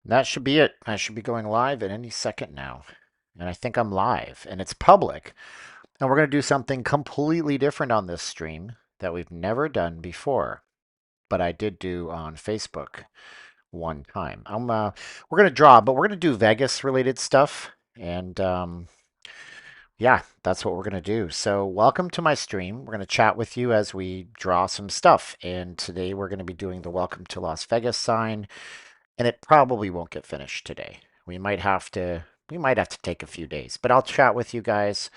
That should be it. I should be going live at any second now. And I think I'm live and it's public. And we're going to do something completely different on this stream that we've never done before, but I did do on Facebook one time. We're going to draw, but we're going to do Vegas related stuff. And yeah, that's what we're going to do. So welcome to my stream. We're going to chat with you as we draw some stuff. And today we're going to be doing the Welcome to Las Vegas sign. And it probably won't get finished today. We might have to take a few days, but I'll chat with you guys.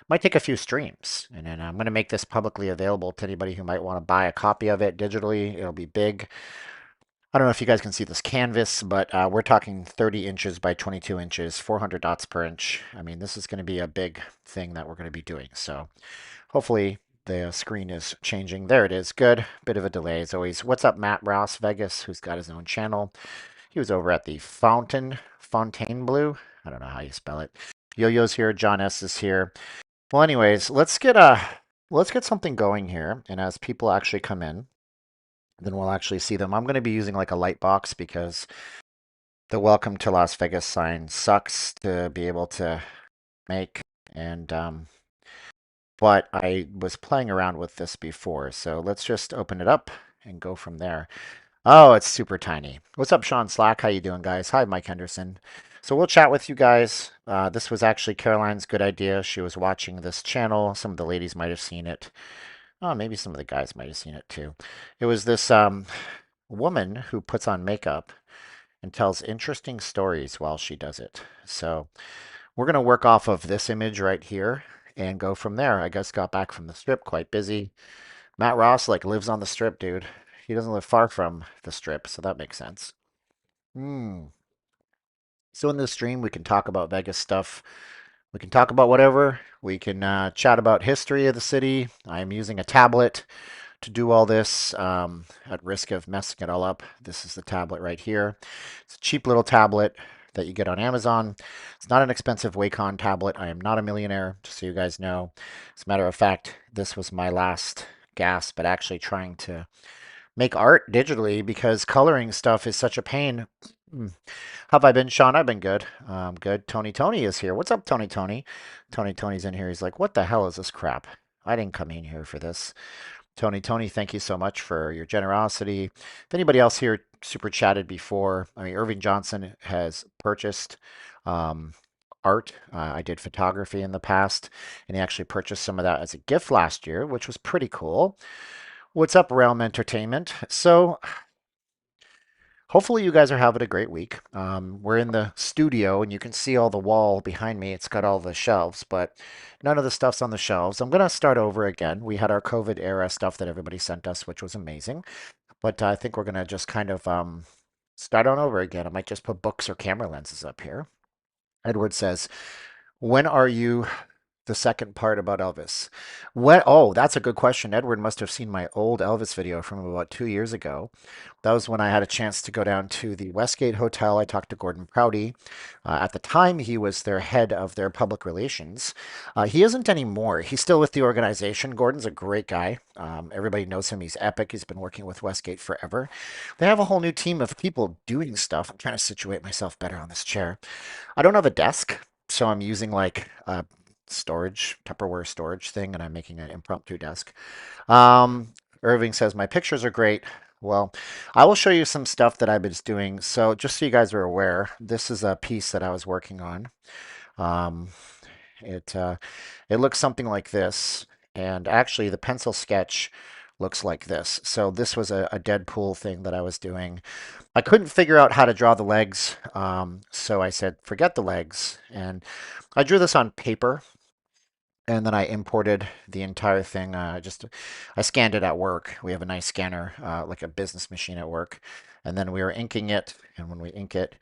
Might take a few streams, and then I'm going to make this publicly available to anybody who might want to buy a copy of it digitally. It'll be big. I don't know if you guys can see this canvas, but we're talking 30 inches by 22 inches, 400 dots per inch. I mean, this is going to be a big thing that we're going to be doing. So hopefully the screen is changing. There it is. Good. Bit of a delay as always. What's up, Matt Ross Vegas, who's got his own channel? He was over at the Fontainebleau. I don't know how you spell it. Yo-Yo's here. John S is here. Well, anyways, let's get something going here. And as people actually come in, then we'll actually see them. I'm going to be using like a light box because the Welcome to Las Vegas sign sucks to be able to make. And but I was playing around with this before, so let's just open it up and go from there. Oh, it's super tiny. What's up, Sean Slack? How you doing, guys? Hi, Mike Henderson. So we'll chat with you guys. This was actually Caroline's good idea. She was watching this channel. Some of the ladies might have seen it. Oh, maybe some of the guys might have seen it too. It was this woman who puts on makeup and tells interesting stories while she does it. So we're going to work off of this image right here and go from there. I guess got back from the strip, quite busy. Matt Ross like lives on the strip, dude. He doesn't live far from the strip, so that makes sense. Hmm. So in this stream, we can talk about Vegas stuff. We can talk about whatever. We can chat about history of the city. I'm using a tablet to do all this at risk of messing it all up. This is the tablet right here. It's a cheap little tablet that you get on Amazon. It's not an expensive Wacom tablet. I am not a millionaire, just so you guys know. As a matter of fact, this was my last gasp at actually trying to make art digitally because coloring stuff is such a pain. Hmm. How have I been, Sean? I've been good. Good. Tony is here. What's up, Tony? Tony's in here. He's like, what the hell is this crap? I didn't come in here for this. Tony, thank you so much for your generosity. If anybody else here super chatted before, I mean, Irving Johnson has purchased um, art. I did photography in the past, and he actually purchased some of that as a gift last year, which was pretty cool. What's up, Realm Entertainment? So hopefully you guys are having a great week. We're in the studio and you can see all the wall behind me. It's got all the shelves, but none of the stuff's on the shelves. I'm going to start over again. We had our COVID era stuff that everybody sent us, which was amazing. But I think we're going to just kind of start on over again. I might just put books or camera lenses up here. Edward says, when are you the second part about Elvis? When? Oh, that's a good question. Edward must have seen my old Elvis video from about 2 years ago. That was when I had a chance to go down to the Westgate Hotel. I talked to Gordon Prouty. At the time, he was their head of their public relations. He isn't anymore. He's still with the organization. Gordon's a great guy. Everybody knows him. He's epic. He's been working with Westgate forever. They have a whole new team of people doing stuff. I'm trying to situate myself better on this chair. I don't have a desk, so I'm using like a storage, Tupperware storage thing, and I'm making an impromptu desk. Um, Irving says, my pictures are great. Well, I will show you some stuff that I've been doing. So just so you guys are aware, this is a piece that I was working on. Um, it it looks something like this, and actually the pencil sketch looks like this. So this was a Deadpool thing that I was doing. I couldn't figure out how to draw the legs, so I said, forget the legs. And I drew this on paper, and then I imported the entire thing. I scanned it at work. We have a nice scanner, like a business machine at work. And then we were inking it, and when we ink it,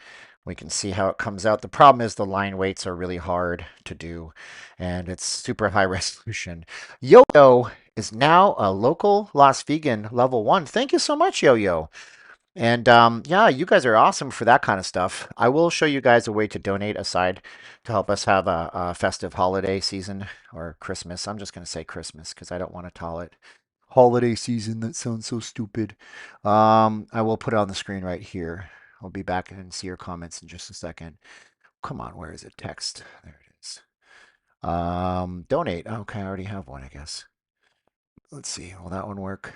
we can see how it comes out. The problem is the line weights are really hard to do, and it's super high resolution. Yo-Yo is now a local Las Vegan level 1. Thank you so much, Yo-Yo. And yeah, you guys are awesome for that kind of stuff. I will show you guys a way to donate aside to help us have a festive holiday season or Christmas. I'm just going to say Christmas because I don't want to call it holiday season. That sounds so stupid. I will put it on the screen right here. I'll be back and see your comments in just a second. Come on, where is it? Text. There it is. Donate. Okay, I already have one, I guess. Let's see. Will that one work?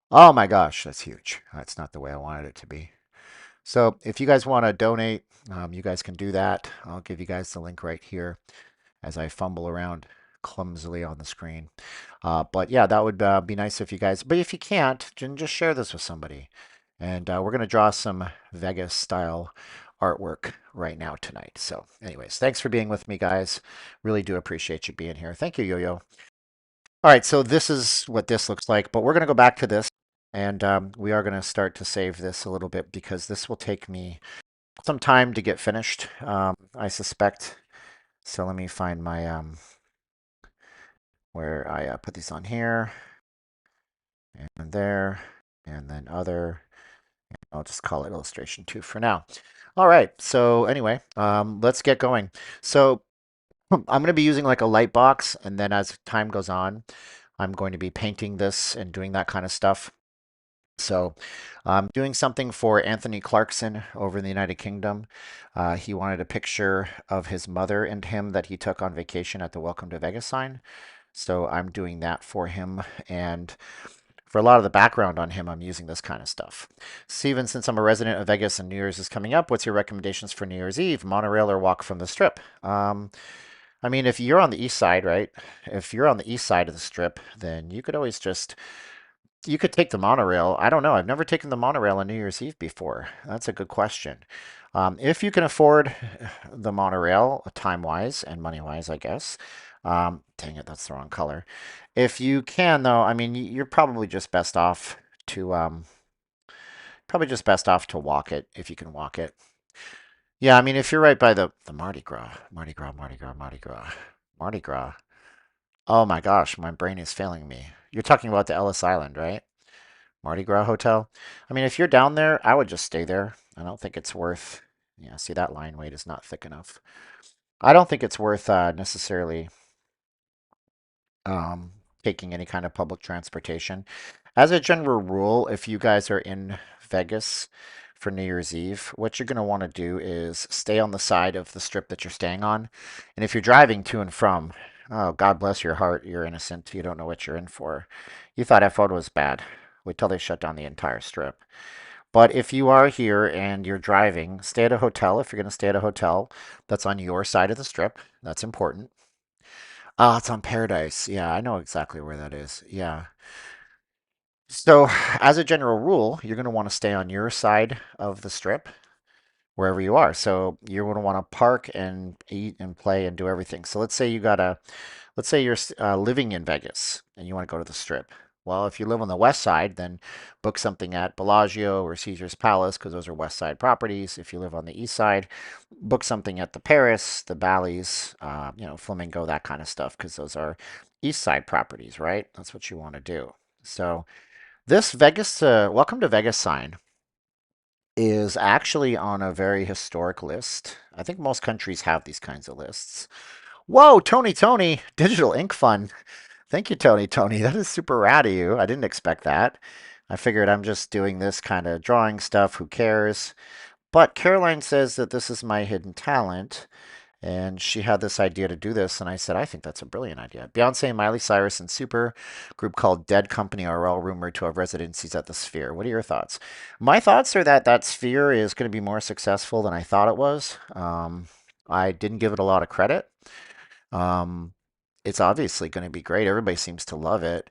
Oh my gosh, that's huge. That's not the way I wanted it to be. So if you guys want to donate, you guys can do that. I'll give you guys the link right here as I fumble around clumsily on the screen. But yeah, that would be nice if you guys, but if you can't, then just share this with somebody. And we're going to draw some Vegas style artwork right now tonight. So anyways, thanks for being with me, guys. Really do appreciate you being here. Thank you, Yo-Yo. All right, so this is what this looks like, but we're going to go back to this and we are going to start to save this a little bit because this will take me some time to get finished, I suspect. So let me find my where I put these on here and there and then other. I'll just call it illustration 2 for now. All right, so anyway, let's get going. So I'm going to be using like a light box, and then as time goes on, I'm going to be painting this and doing that kind of stuff. So I'm doing something for Anthony Clarkson over in the United Kingdom. He wanted a picture of his mother and him that he took on vacation at the Welcome to Vegas sign. So I'm doing that for him. And for a lot of the background on him, I'm using this kind of stuff. Steven, since I'm a resident of Vegas and New Year's is coming up, what's your recommendations for New Year's Eve? Monorail or walk from the Strip? I mean, if you're on the east side, right? If you're on the east side of the Strip, then you could always just you could take the monorail. I don't know. I've never taken the monorail on New Year's Eve before. That's a good question. If you can afford the monorail, time-wise and money-wise, I guess. Dang it, that's the wrong color. If you can, though, I mean, you're probably just best off to walk it if you can walk it. Yeah, I mean, if you're right by the Mardi Gras, Mardi Gras, Mardi Gras, Mardi Gras, Mardi Gras. Oh my gosh, my brain is failing me. You're talking about the Ellis Island, right? Mardi Gras Hotel. I mean, if you're down there, I would just stay there. I don't think it's worth, yeah, see that line weight is not thick enough. I don't think it's worth necessarily um, taking any kind of public transportation. As a general rule, if you guys are in Vegas for New Year's Eve, what you're going to want to do is stay on the side of the strip that you're staying on. And if you're driving to and from, oh, God bless your heart, you're innocent. You don't know what you're in for. You thought that photo was bad. Wait till they shut down the entire strip. But if you are here and you're driving, stay at a hotel. If you're going to stay at a hotel that's on your side of the strip, that's important. Ah, it's on Paradise. Yeah, I know exactly where that is. Yeah. So, as a general rule, you're going to want to stay on your side of the strip wherever you are. So, you're going to want to park and eat and play and do everything. So, let's say you're living in Vegas and you want to go to the strip. Well, if you live on the west side, then book something at Bellagio or Caesar's Palace because those are west side properties. If you live on the east side, book something at the Paris, the Bally's, Flamingo, that kind of stuff because those are east side properties, right? That's what you want to do. So, this Vegas, Welcome to Vegas sign is actually on a very historic list. I think most countries have these kinds of lists. Whoa, Tony, Digital Ink Fund. Thank you, Tony. That is super rad of you. I didn't expect that. I figured I'm just doing this kind of drawing stuff. Who cares? But Caroline says that this is my hidden talent. And she had this idea to do this, and I said, I think that's a brilliant idea. Beyonce, Miley Cyrus, and super group called Dead Company are all rumored to have residencies at the Sphere. What are your thoughts? My thoughts are that that Sphere is going to be more successful than I thought it was. I didn't give it a lot of credit. Um, it's obviously going to be great. Everybody seems to love it.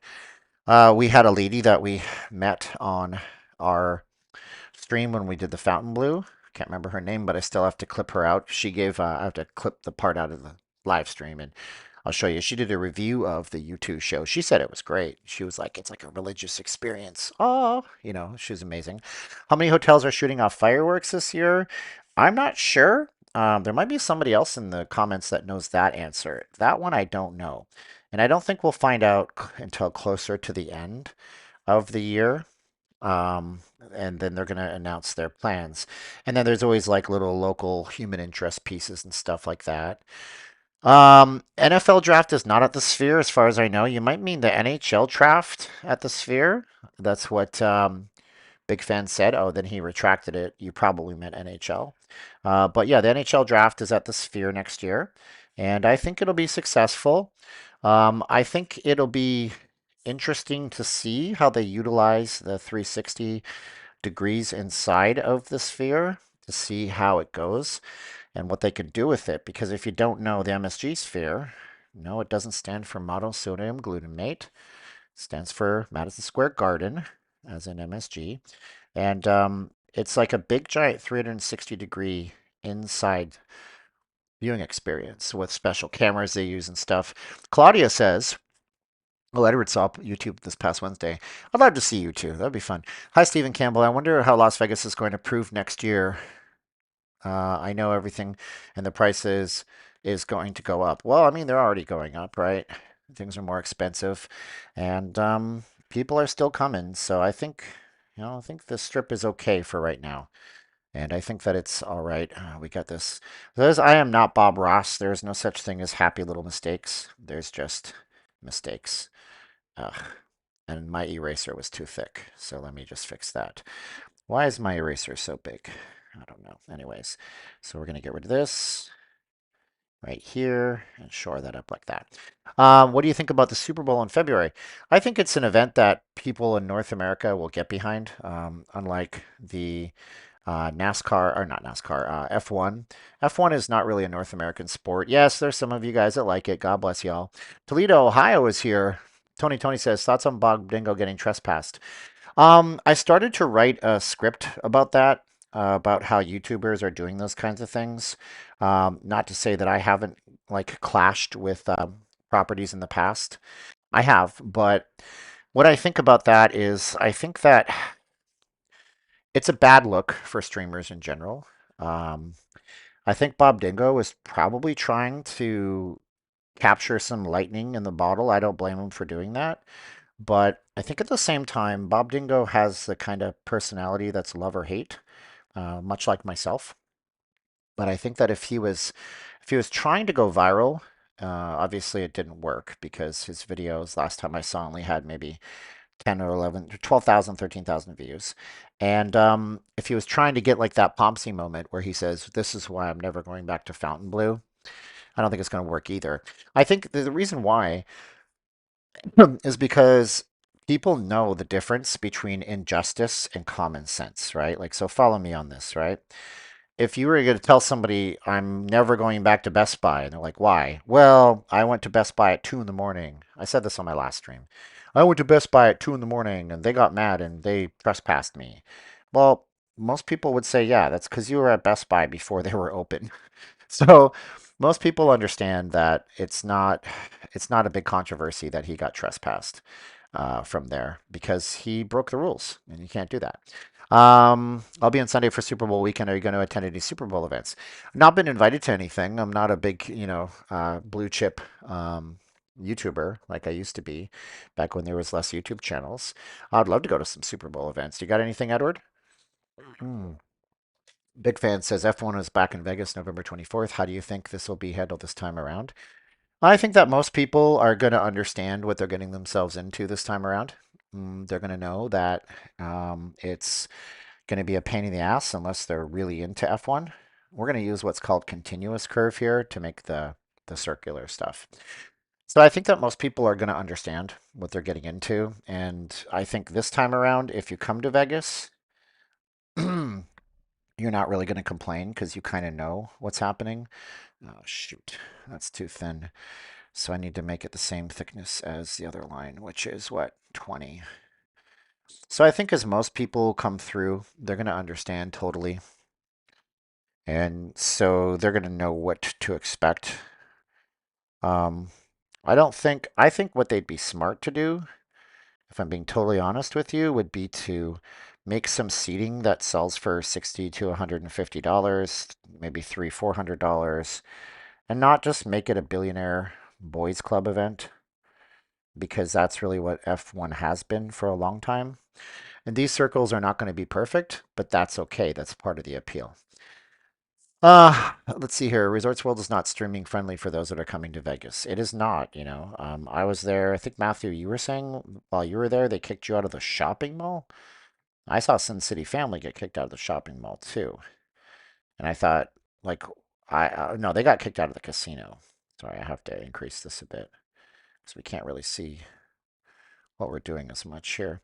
We had a lady that we met on our stream when we did the Fountain Blue. Can't remember her name, but I still have to clip her out. She gave, I have to clip the part out of the live stream and I'll show you. She did a review of the U2 show. She said it was great. She was like, it's like a religious experience. Oh, she's amazing. How many hotels are shooting off fireworks this year? I'm not sure. There might be somebody else in the comments that knows that answer. That one I don't know. And I don't think we'll find out until closer to the end of the year. Um, and then they're going to announce their plans. And then there's always like little local human interest pieces and stuff like that. NFL draft is not at the Sphere, as far as I know. You might mean the NHL draft at the Sphere. That's what Big Fan said, oh, then he retracted it. You probably meant NHL. But yeah, the NHL draft is at the Sphere next year, and I think it'll be successful. I think it'll be interesting to see how they utilize the 360 degrees inside of the Sphere to see how it goes and what they can do with it. Because if you don't know the MSG Sphere, no, it doesn't stand for monosodium glutamate. It stands for Madison Square Garden, as in MSG. And it's like a big giant 360-degree inside viewing experience with special cameras they use and stuff. Claudia says, well, Edward saw YouTube this past Wednesday. I'd love to see you too. That'd be fun. Hi, Stephen Campbell. I wonder how Las Vegas is going to prove next year. I know everything and the prices is going to go up. Well, I mean, they're already going up, right? Things are more expensive and people are still coming. So I think, I think the strip is okay for right now. And I think that it's all right. We got this. I am not Bob Ross. There is no such thing as happy little mistakes. There's just mistakes. Ugh. And my eraser was too thick. So let me just fix that. Why is my eraser so big? I don't know. Anyways, so we're going to get rid of this right here and shore that up like that. What do you think about the Super Bowl in February? I think it's an event that people in North America will get behind, unlike the NASCAR, or not NASCAR, F1. F1 is not really a North American sport. Yes, there's some of you guys that like it. God bless y'all. Toledo, Ohio is here. Tony says, thoughts on Bog Dingo getting trespassed? I started to write a script about that, about how YouTubers are doing those kinds of things. Not to say that I haven't like clashed with properties in the past. I have, but what I think about that is I think that it's a bad look for streamers in general. Um, I think Bob Dingo was probably trying to capture some lightning in the bottle. I don't blame him for doing that. But I think at the same time, Bob Dingo has the kind of personality that's love or hate, much like myself. But I think that if he was trying to go viral, obviously it didn't work because his videos last time I saw only had maybe 10 or 11, 12,000, 13,000 views. And if he was trying to get like that Pomsey moment where he says, "This is why I'm never going back to Fountain Blue," I don't think it's going to work either. I think the reason why is because people know the difference between injustice and common sense, right? Like, so follow me on this, right? If you were going to tell somebody, I'm never going back to Best Buy, and they're like, why? Well, I went to Best Buy at 2 in the morning. I said this on my last stream. I went to Best Buy at 2 in the morning and they got mad and they trespassed me. Well, most people would say, yeah, that's because you were at Best Buy before they were open. So most people understand that it's not a big controversy that he got trespassed from there because he broke the rules and you can't do that. I'll be on Sunday for Super Bowl weekend. Are you going to attend any Super Bowl events? Not been invited to anything. I'm not a big, blue chip YouTuber like I used to be back when there was less YouTube channels. I'd love to go to some Super Bowl events. You got anything, Edward? Hmm. Big fan says F1 is back in Vegas November 24th. How do you think this will be handled this time around? I think that most people are going to understand what they're getting themselves into this time around. They're going to know that it's going to be a pain in the ass unless they're really into F1. We're going to use what's called continuous curve here to make the circular stuff. So I think that most people are going to understand what they're getting into. And I think this time around, if you come to Vegas, you're not really going to complain because you kind of know what's happening. Oh, shoot, that's too thin. So I need to make it the same thickness as the other line, which is what, 20. So I think as most people come through, they're going to understand totally. And so they're going to know what to expect. Um, I think what they'd be smart to do, if I'm being totally honest with you, would be to make some seating that sells for $60 to $150, maybe $300, $400, and not just make it a billionaire boys club event, because that's really what F1 has been for a long time. And these circles are not going to be perfect, but that's okay. That's part of the appeal. Let's see here. Resorts World is not streaming friendly for those that are coming to Vegas. It is not. I was there. I think, Matthew, you were saying while you were there, they kicked you out of the shopping mall. I saw Sin City Family get kicked out of the shopping mall too. And I thought, like, no, they got kicked out of the casino. Sorry, I have to increase this a bit because we can't really see what we're doing as much here.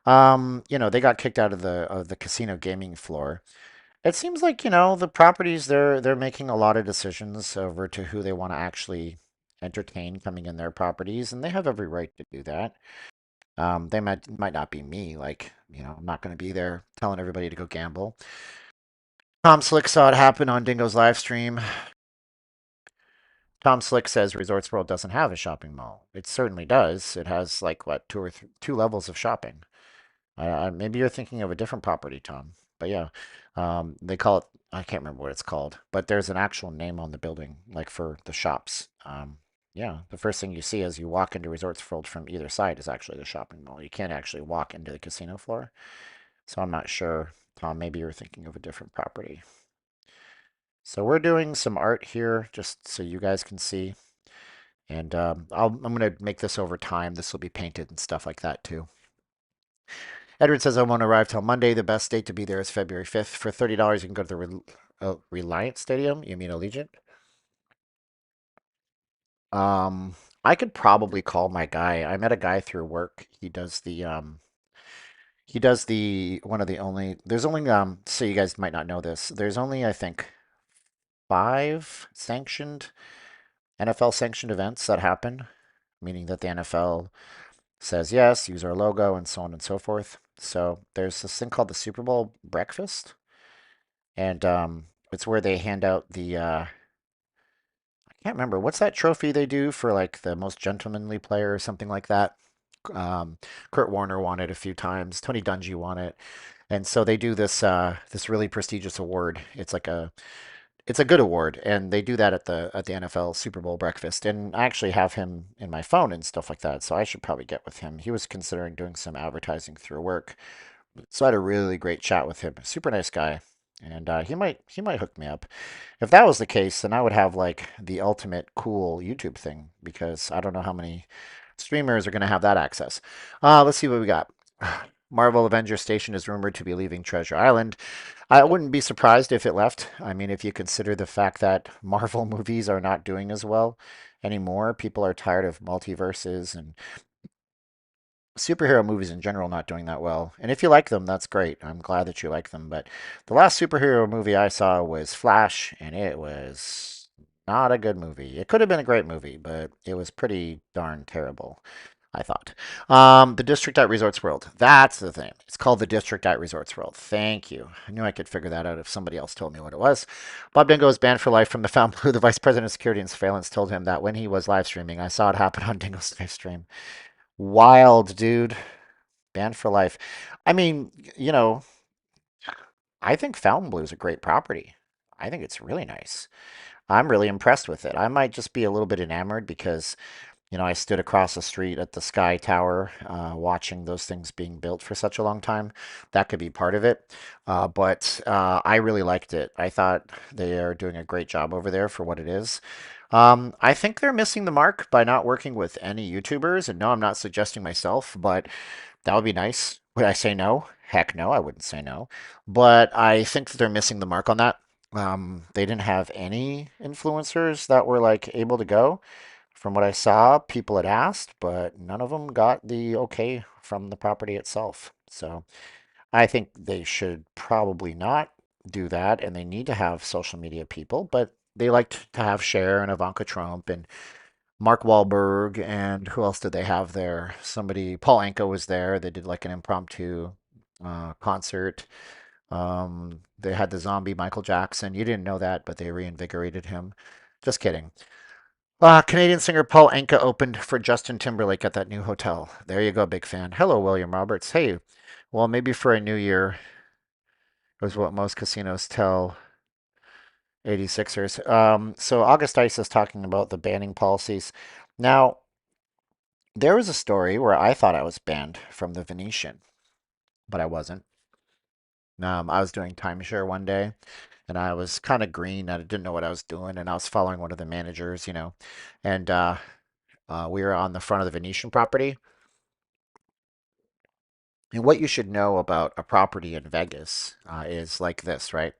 They got kicked out of the casino gaming floor. It seems like, the properties they're making a lot of decisions over to who they want to actually entertain coming in their properties, and they have every right to do that. They might not be me, like, I'm not going to be there telling everybody to go gamble. Tom Slick saw it happen on Dingo's live stream. Tom Slick says Resorts World doesn't have a shopping mall. It certainly does. It has like what, two levels of shopping. Maybe you're thinking of a different property, Tom. But yeah, they call it. I can't remember what it's called, but there's an actual name on the building, like for the shops. Yeah, the first thing you see as you walk into Resorts World from either side is actually the shopping mall. You can't actually walk into the casino floor. So I'm not sure, Tom. Maybe you're thinking of a different property. So we're doing some art here, just so you guys can see. And I'm going to make this over time. This will be painted and stuff like that too. Edward says I won't arrive till Monday. The best date to be there is February 5th. For $30, you can go to the Reliant Stadium. You mean Allegiant? Um, I could probably call my guy. I met a guy through work. He does the one of the only there's only so you guys might not know this. There's only I think five sanctioned NFL sanctioned events that happen, meaning that the NFL says yes, use our logo and so on and so forth. So there's this thing called the Super Bowl breakfast, and it's where they hand out I can't remember what's that trophy they do for like the most gentlemanly player or something like that. Um, Kurt Warner won it a few times. Tony Dungy won it, and so they do this really prestigious award. It's a good award, and they do that at the NFL Super Bowl breakfast. And I actually have him in my phone and stuff like that, so I should probably get with him. He was considering doing some advertising through work, so I had a really great chat with him. Super nice guy, and he might hook me up. If that was the case, then I would have like the ultimate cool YouTube thing because I don't know how many streamers are going to have that access. Let's see what we got. Marvel Avenger Station is rumored to be leaving Treasure Island. I wouldn't be surprised if it left. I mean, if you consider the fact that Marvel movies are not doing as well anymore, people are tired of multiverses and superhero movies in general not doing that well. And if you like them, that's great. I'm glad that you like them. But the last superhero movie I saw was Flash, and it was not a good movie. It could have been a great movie, but it was pretty darn terrible, I thought. The District at Resorts World. That's the thing. It's called the District at Resorts World. Thank you. I knew I could figure that out if somebody else told me what it was. Bob Dingo is banned for life from the Found Blue. The Vice President of Security and Surveillance told him that when he was live streaming. I saw it happen on Dingo's live stream. Wild, dude. Banned for life. I mean, I think Fountain Blue is a great property. I think it's really nice. I'm really impressed with it. I might just be a little bit enamored because, I stood across the street at the Sky Tower watching those things being built for such a long time. That could be part of it. But I really liked it. I thought they are doing a great job over there for what it is. I think they're missing the mark by not working with any YouTubers. And no, I'm not suggesting myself, but that would be nice. Would I say no? Heck no, I wouldn't say no. But I think that they're missing the mark on that. They didn't have any influencers that were like able to go. From what I saw, people had asked, but none of them got the okay from the property itself. So I think they should probably not do that, and they need to have social media people, but they liked to have Cher and Ivanka Trump and Mark Wahlberg, and who else did they have there? Paul Anka was there. They did like an impromptu concert. They had the zombie Michael Jackson. You didn't know that, but they reinvigorated him. Just kidding. Canadian singer Paul Anka opened for Justin Timberlake at that new hotel. There you go, big fan. Hello, William Roberts. Hey, well, maybe for a new year was what most casinos tell 86ers. So August Ice is talking about the banning policies. Now, there was a story where I thought I was banned from the Venetian, but I wasn't. I was doing timeshare one day, and I was kind of green. I didn't know what I was doing, and I was following one of the managers, and we were on the front of the Venetian property. And what you should know about a property in Vegas is like this, right?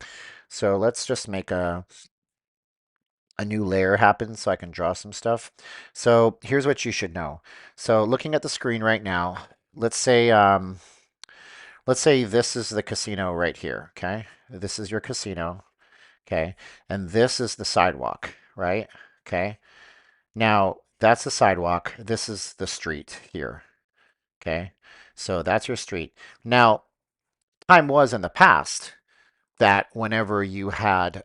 So let's just make a new layer happen so I can draw some stuff. So here's what you should know. So looking at the screen right now, let's say let's say this is the casino right here, okay? This is your casino, okay? And this is the sidewalk, right? Okay. Now, that's the sidewalk. This is the street here, okay? So that's your street. Now, time was in the past that whenever you had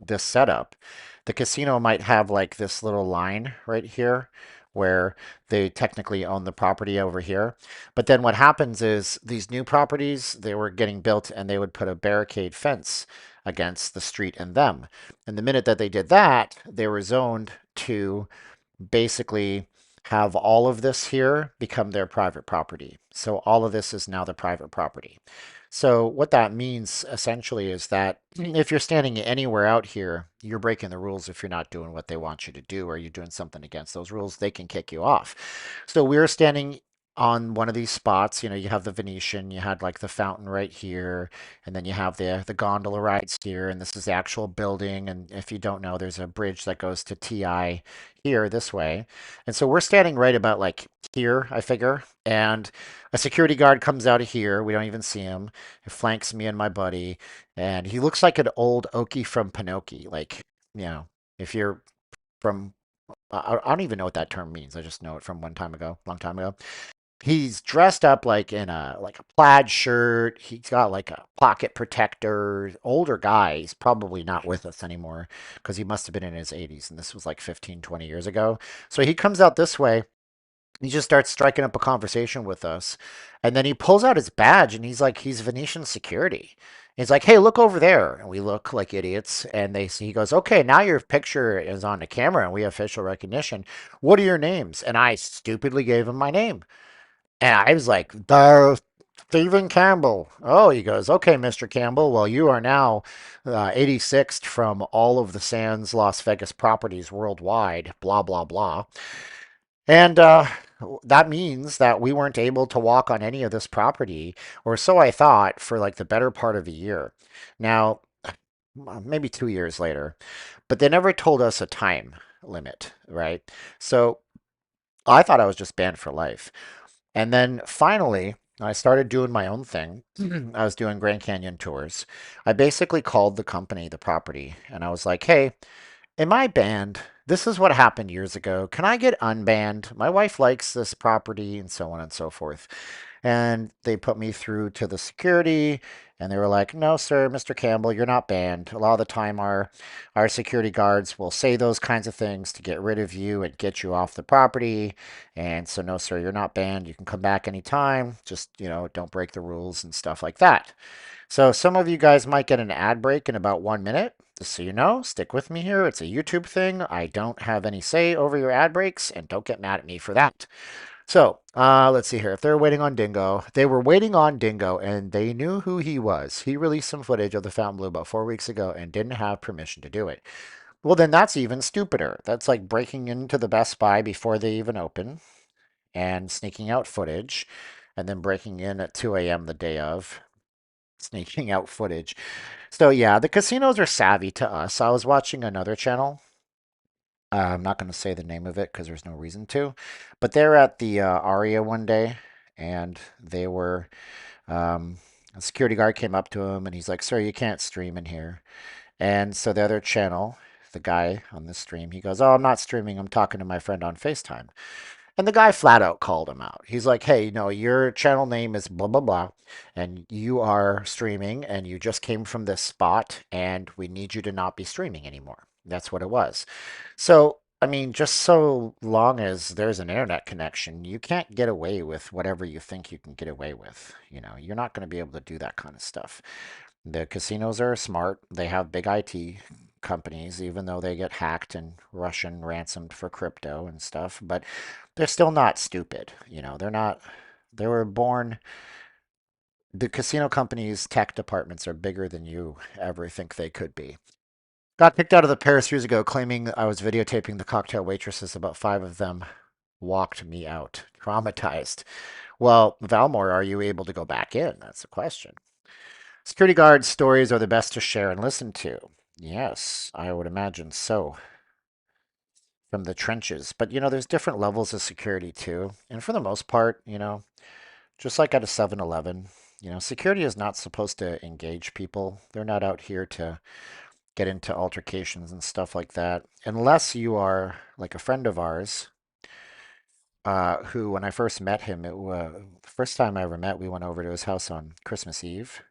this setup, the casino might have like this little line right here where they technically own the property over here. But then what happens is these new properties, they were getting built and they would put a barricade fence against the street and them. And the minute that they did that, they were zoned to basically have all of this here become their private property. So all of this is now the private property. So what that means essentially is that if you're standing anywhere out here, you're breaking the rules if you're not doing what they want you to do or you're doing something against those rules, they can kick you off. So we're standing on one of these spots. You know, you have the Venetian, you had like the fountain right here, and then you have the gondola rides here, and this is the actual building. And if you don't know, there's a bridge that goes to TI here this way. And so we're standing right about like here, I figure. And a security guard comes out of here. We don't even see him. He flanks me and my buddy. And he looks like an old Okie from Pinocchio. Like, you know, if you're from, I don't even know what that term means. I just know it from one time ago, long time ago. He's dressed up like in a plaid shirt. He's got like a pocket protector. Older guy. He's probably not with us anymore because he must have been in his 80s and this was like 15, 20 years ago. So he comes out this way. He just starts striking up a conversation with us. And then he pulls out his badge and he's like, he's Venetian security. He's like, hey, look over there. And we look like idiots. And he goes, okay, now your picture is on the camera and we have facial recognition. What are your names? And I stupidly gave him my name. And I was like, the Stephen Campbell. Oh, he goes, okay, Mr. Campbell. Well, you are now 86th from all of the Sands Las Vegas properties worldwide, blah, blah, blah. And that means that we weren't able to walk on any of this property, or so I thought, for like the better part of a year. Now, maybe 2 years later, but they never told us a time limit, right? So I thought I was just banned for life. And then finally, I started doing my own thing. I was doing Grand Canyon tours. I basically called the company, the property, and I was like, hey, am I banned? This is what happened years ago. Can I get unbanned? My wife likes this property and so on and so forth. And they put me through to the security and they were like, no, sir, Mr. Campbell, you're not banned. A lot of the time our security guards will say those kinds of things to get rid of you and get you off the property. And so, no, sir, you're not banned. You can come back anytime. Just, you know, don't break the rules and stuff like that. So some of you guys might get an ad break in about 1 minute. Just so you know, stick with me here. It's a YouTube thing. I don't have any say over your ad breaks, and don't get mad at me for that. So let's see here. If they're waiting on Dingo, they were waiting on Dingo, and they knew who he was. He released some footage of the Fountain Blue about 4 weeks ago and didn't have permission to do it. Well, then that's even stupider. That's like breaking into the Best Buy before they even open and sneaking out footage, and then breaking in at 2 a.m. the day of, sneaking out footage. So yeah, the casinos are savvy to us. I was watching another channel. I'm not going to say the name of it because there's no reason to, but they're at the Aria one day, and they were. A security guard came up to him, and he's like, "Sir, you can't stream in here." And so the other channel, the guy on the stream, he goes, "Oh, I'm not streaming. I'm talking to my friend on FaceTime." And the guy flat out called him out. He's like, hey, you know, your channel name is blah, blah, blah, and you are streaming and you just came from this spot and we need you to not be streaming anymore. That's what it was. So, I mean, just so long as there's an internet connection, you can't get away with whatever you think you can get away with. You know, you're not going to be able to do that kind of stuff. The casinos are smart. They have big IT companies, even though they get hacked and Russian ransomed for crypto and stuff. But they're still not stupid. You know, they're not, they were born, the casino companies' tech departments are bigger than you ever think they could be. Got kicked out of the Paris years ago, claiming I was videotaping the cocktail waitresses. About five of them walked me out, traumatized. Well, Valmore, are you able to go back in? That's the question. Security guard stories are the best to share and listen to. Yes, I would imagine so. From the trenches. But, there's different levels of security too. And for the most part, just like at a 7-Eleven, security is not supposed to engage people. They're not out here to get into altercations and stuff like that. Unless you are like a friend of ours, who, when I first met him, the first time I ever met, we went over to his house on Christmas Eve,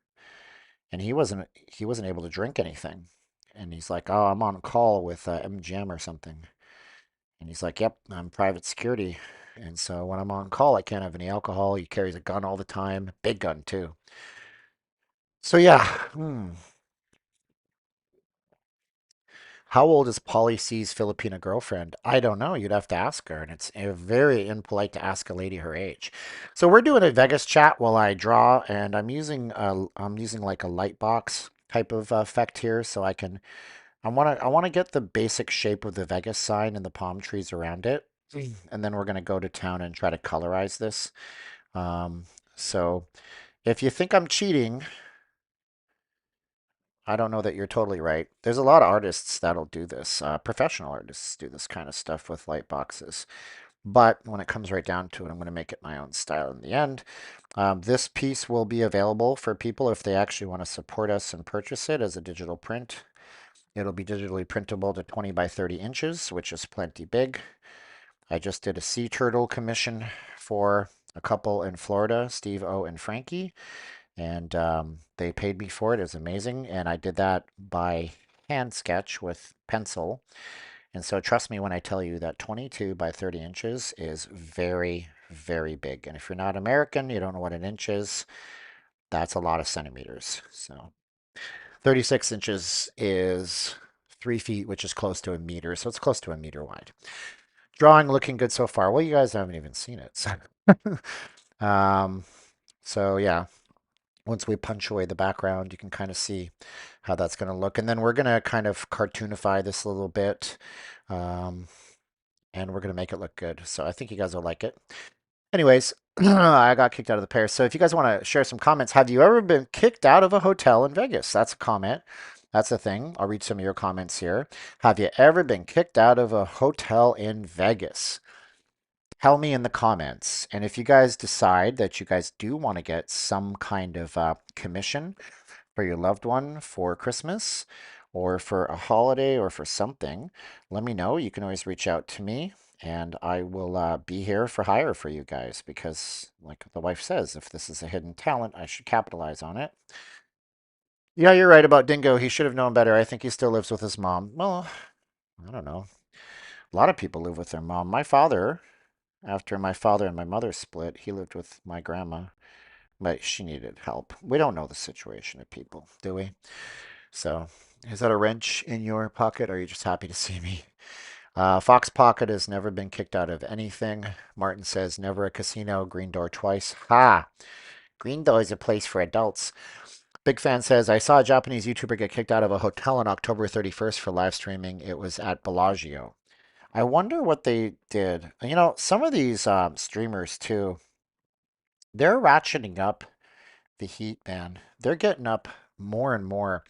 and he wasn't able to drink anything. And he's like, "Oh, I'm on call with MGM or something." And he's like, "Yep, I'm private security. And so when I'm on call, I can't have any alcohol." He carries a gun all the time, big gun too. So yeah, how old is Polly C's Filipina girlfriend? I don't know. You'd have to ask her, and it's very impolite to ask a lady her age. So we're doing a Vegas chat while I draw, and I'm using like a light box type of effect here, so I want to get the basic shape of the Vegas sign and the palm trees around it, and then we're gonna go to town and try to colorize this. Um, so if you think I'm cheating, I don't know that you're totally right. There's a lot of artists that'll do this. Professional artists do this kind of stuff with light boxes. But when it comes right down to it, I'm going to make it my own style in the end. This piece will be available for people if they actually want to support us and purchase it as a digital print. It'll be digitally printable to 20 by 30 inches, which is plenty big. I just did a sea turtle commission for a couple in Florida, Steve O and Frankie, and they paid me for it. It was amazing, and I did that by hand sketch with pencil. And so trust me when I tell you that 22 by 30 inches is very, very big. And if you're not American, you don't know what an inch is, that's a lot of centimeters. So 36 inches is 3 feet, which is close to a meter. So it's close to a meter wide. Drawing looking good so far. Well, you guys haven't even seen it. So, um, so yeah, once we punch away the background, you can kind of see how that's going to look. And then we're going to kind of cartoonify this a little bit. Um, and we're going to make it look good. So I think you guys will like it. Anyways, I got kicked out of the pair. So if you guys want to share some comments, have you ever been kicked out of a hotel in Vegas? That's a comment. That's a thing. I'll read some of your comments here. Have you ever been kicked out of a hotel in Vegas? Tell me in the comments. And if you guys decide that you guys do want to get some kind of commission for your loved one for Christmas or for a holiday or for something, let me know. You can always reach out to me and I will be here for hire for you guys because, like the wife says, if this is a hidden talent, I should capitalize on it. Yeah, you're right about Dingo. He should have known better. I think he still lives with his mom. Well, I don't know. A lot of people live with their mom. My father, after my father and my mother split, he lived with my grandma, but she needed help. We don't know the situation of people, do we? So, is that a wrench in your pocket, or are you just happy to see me? Fox Pocket has never been kicked out of anything. Martin says, never a casino, green door twice. Ha! Green door is a place for adults. Big Fan says, I saw a Japanese YouTuber get kicked out of a hotel on October 31st for live streaming. It was at Bellagio. I wonder what they did. Some of these streamers, too, they're ratcheting up the heat, man. They're getting up more and more.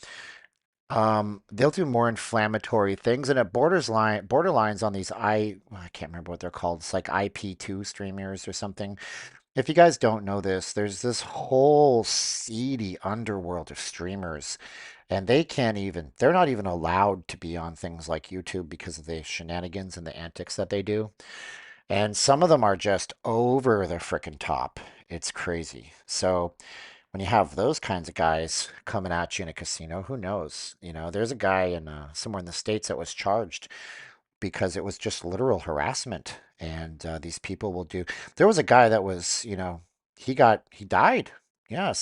They'll do more inflammatory things, and it borderlines on these I can't remember what they're called. It's like IP2 streamers or something. If you guys don't know this, there's this whole seedy underworld of streamers, and they're not even allowed to be on things like YouTube because of the shenanigans and the antics that they do. And some of them are just over the frickin' top. It's crazy. So when you have those kinds of guys coming at you in a casino, who knows? There's a guy in somewhere in the States that was charged because it was just literal harassment. And these people will do. There was a guy that was, he died. Yeah,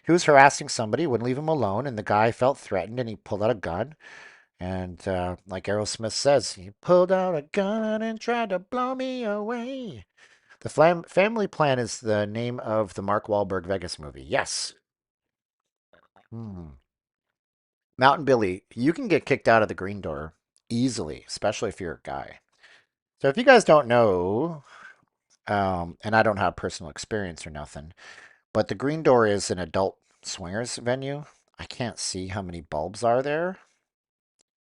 he was harassing somebody, wouldn't leave him alone, and the guy felt threatened and he pulled out a gun. And like Aerosmith says, he pulled out a gun and tried to blow me away. The Family Plan is the name of the Mark Wahlberg Vegas movie. Yes. Hmm. Mountain Billy, you can get kicked out of the green door easily, especially if you're a guy. So if you guys don't know, And I don't have personal experience or nothing. But the Green Door is an adult swingers venue. I can't see how many bulbs are there.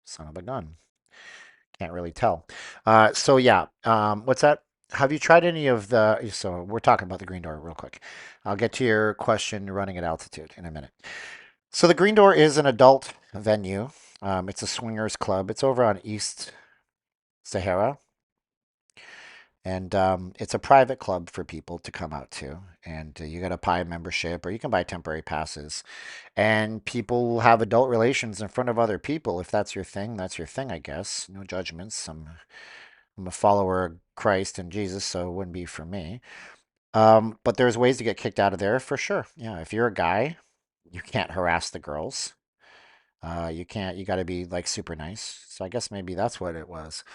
Son of a gun. Can't really tell. So yeah, what's that? Have you tried any of the, so we're talking about the Green Door real quick. I'll get to your question running at altitude in a minute. So the Green Door is an adult venue. It's a swingers club. It's over on East Sahara, and it's a private club for people to come out to. And you got to buy a membership, or you can buy temporary passes. And people have adult relations in front of other people. If that's your thing, that's your thing, I guess. No judgments. I'm a follower of Christ and Jesus, so it wouldn't be for me. But there's ways to get kicked out of there for sure. Yeah, if you're a guy, you can't harass the girls. You can't, you got to be like super nice. So I guess maybe that's what it was.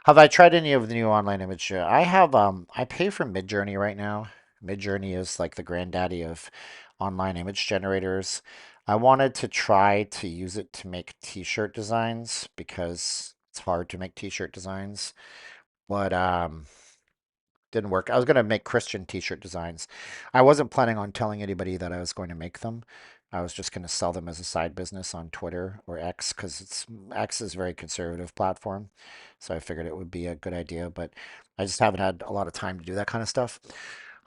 Have I tried any of the new online image? I have, I pay for Midjourney right now. Midjourney is like the granddaddy of online image generators. I wanted to try to use it to make t-shirt designs because it's hard to make t-shirt designs. But didn't work. I was going to make Christian t-shirt designs. I wasn't planning on telling anybody that I was going to make them. I was just going to sell them as a side business on Twitter or X because it's X is a very conservative platform. So I figured it would be a good idea, but I just haven't had a lot of time to do that kind of stuff.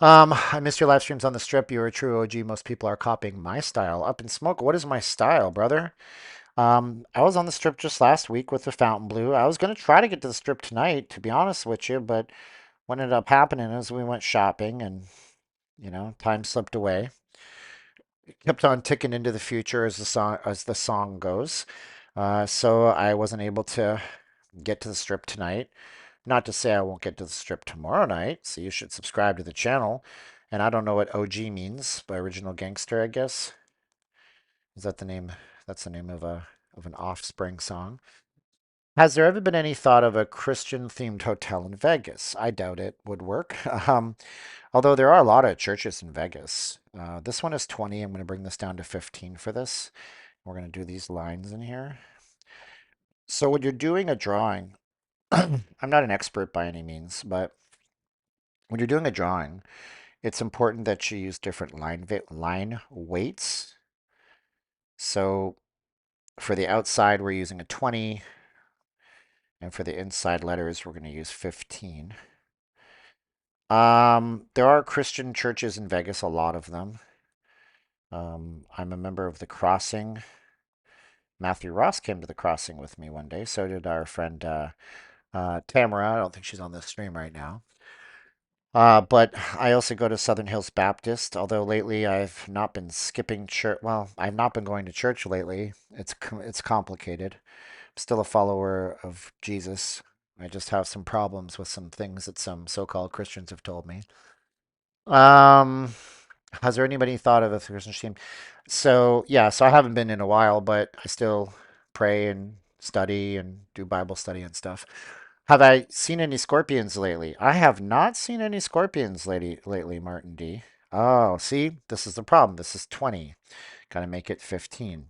I missed your live streams on the strip. You're a true OG. Most people are copying my style. Up in smoke. What is my style, brother? I was on the strip just last week with the Fountain Blue. I was going to try to get to the strip tonight, to be honest with you, but what ended up happening is we went shopping and, time slipped away. It kept on ticking into the future as the song goes. So I wasn't able to get to the strip tonight. Not to say I won't get to the strip tomorrow night, so you should subscribe to the channel. And I don't know what OG means, by original gangster, I guess. Is that the name? That's the name of an Offspring song. Has there ever been any thought of a Christian themed hotel in Vegas? I doubt it would work. Although there are a lot of churches in Vegas. This one is 20. I'm going to bring this down to 15 for this. We're going to do these lines in here. So when you're doing a drawing, I'm not an expert by any means, but when you're doing a drawing, it's important that you use different line weights. So for the outside, we're using a 20, and for the inside letters, we're going to use 15. There are Christian churches in Vegas, a lot of them. I'm a member of the Crossing. Matthew Ross came to the Crossing with me one day. So did our friend Tamara. I don't think she's on the stream right now. But I also go to Southern Hills Baptist, although lately I've not been skipping church. Well, I've not been going to church lately. It's complicated. I'm still a follower of Jesus. I just have some problems with some things that some so-called Christians have told me. Um, has there anybody thought of a Christian team? So yeah, so I haven't been in a while, but I still pray and study and do Bible study and stuff. Have I seen any scorpions lately? I have not seen any scorpions lately, Martin D. Oh, see, this is the problem. This is 20. Gotta make it 15.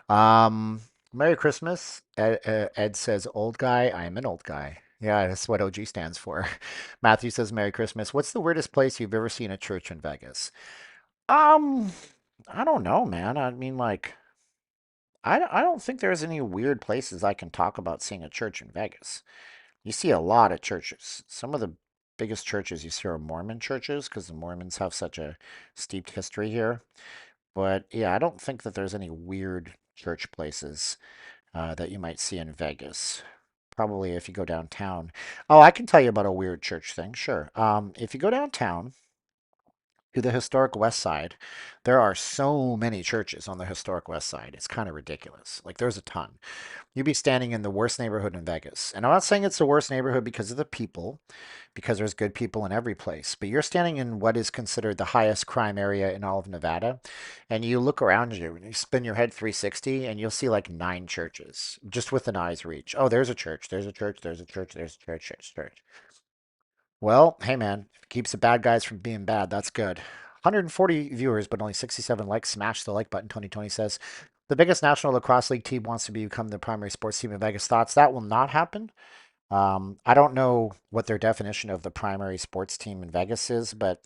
Um, Merry Christmas. Ed says, old guy. I am an old guy. Yeah, that's what OG stands for. Matthew says, Merry Christmas. What's the weirdest place you've ever seen a church in Vegas? Um, I don't know, man. I mean, like, I don't think there's any weird places I can talk about seeing a church in Vegas. You see a lot of churches. Some of the biggest churches you see are Mormon churches because the Mormons have such a steeped history here. But yeah, I don't think that there's any weird church places that you might see in Vegas. Probably if you go downtown. Oh, I can tell you about a weird church thing. Sure. If you go downtown to the historic West Side, there are so many churches on the historic West Side. It's kind of ridiculous. Like there's a ton. You'd be standing in the worst neighborhood in Vegas. And I'm not saying it's the worst neighborhood because of the people, because there's good people in every place, but you're standing in what is considered the highest crime area in all of Nevada. And you look around you and you spin your head 360 and you'll see like 9 churches just with an eye's reach. Oh, there's a church, there's a church, there's a church, there's a church, there's a church. Well, hey man, if it keeps the bad guys from being bad, that's good. 140 viewers, but only 67 likes. Smash the like button, 2020 says. The biggest National Lacrosse League team wants to become the primary sports team in Vegas. Thoughts? That will not happen. I don't know what their definition of the primary sports team in Vegas is, but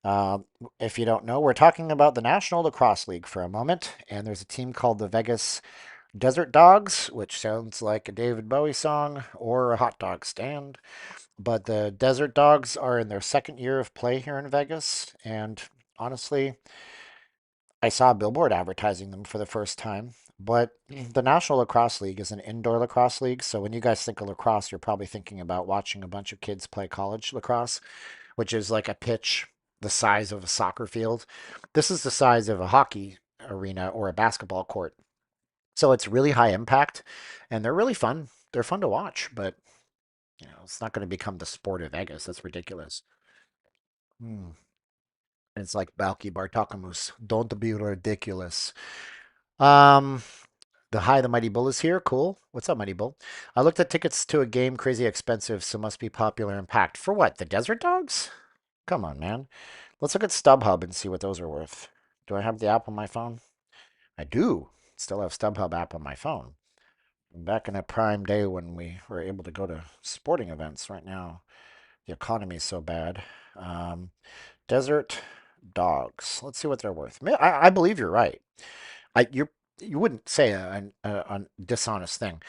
uh, if you don't know, we're talking about the National Lacrosse League for a moment, and there's a team called the Vegas Desert Dogs, which sounds like a David Bowie song or a hot dog stand. But the Desert Dogs are in their second year of play here in Vegas, and honestly, I saw a billboard advertising them for the first time. But the National Lacrosse League is an indoor lacrosse league. So when you guys think of lacrosse, you're probably thinking about watching a bunch of kids play college lacrosse, which is like a pitch the size of a soccer field. This is the size of a hockey arena or a basketball court. So it's really high impact and they're really fun. They're fun to watch, but it's not going to become the sport of Vegas. That's ridiculous. Hmm. It's like Balky Bartakamus. Don't be ridiculous. Um, the Mighty Bull is here. Cool. What's up, Mighty Bull? I looked at tickets to a game, crazy expensive, so must be popular and packed. For what? The Desert Dogs? Come on, man. Let's look at StubHub and see what those are worth. Do I have the app on my phone? I do. Still have StubHub app on my phone. Back in a prime day when we were able to go to sporting events. Right now, the economy is so bad. Um, Desert Dogs. Let's see what they're worth. I believe you're right. You wouldn't say a dishonest thing.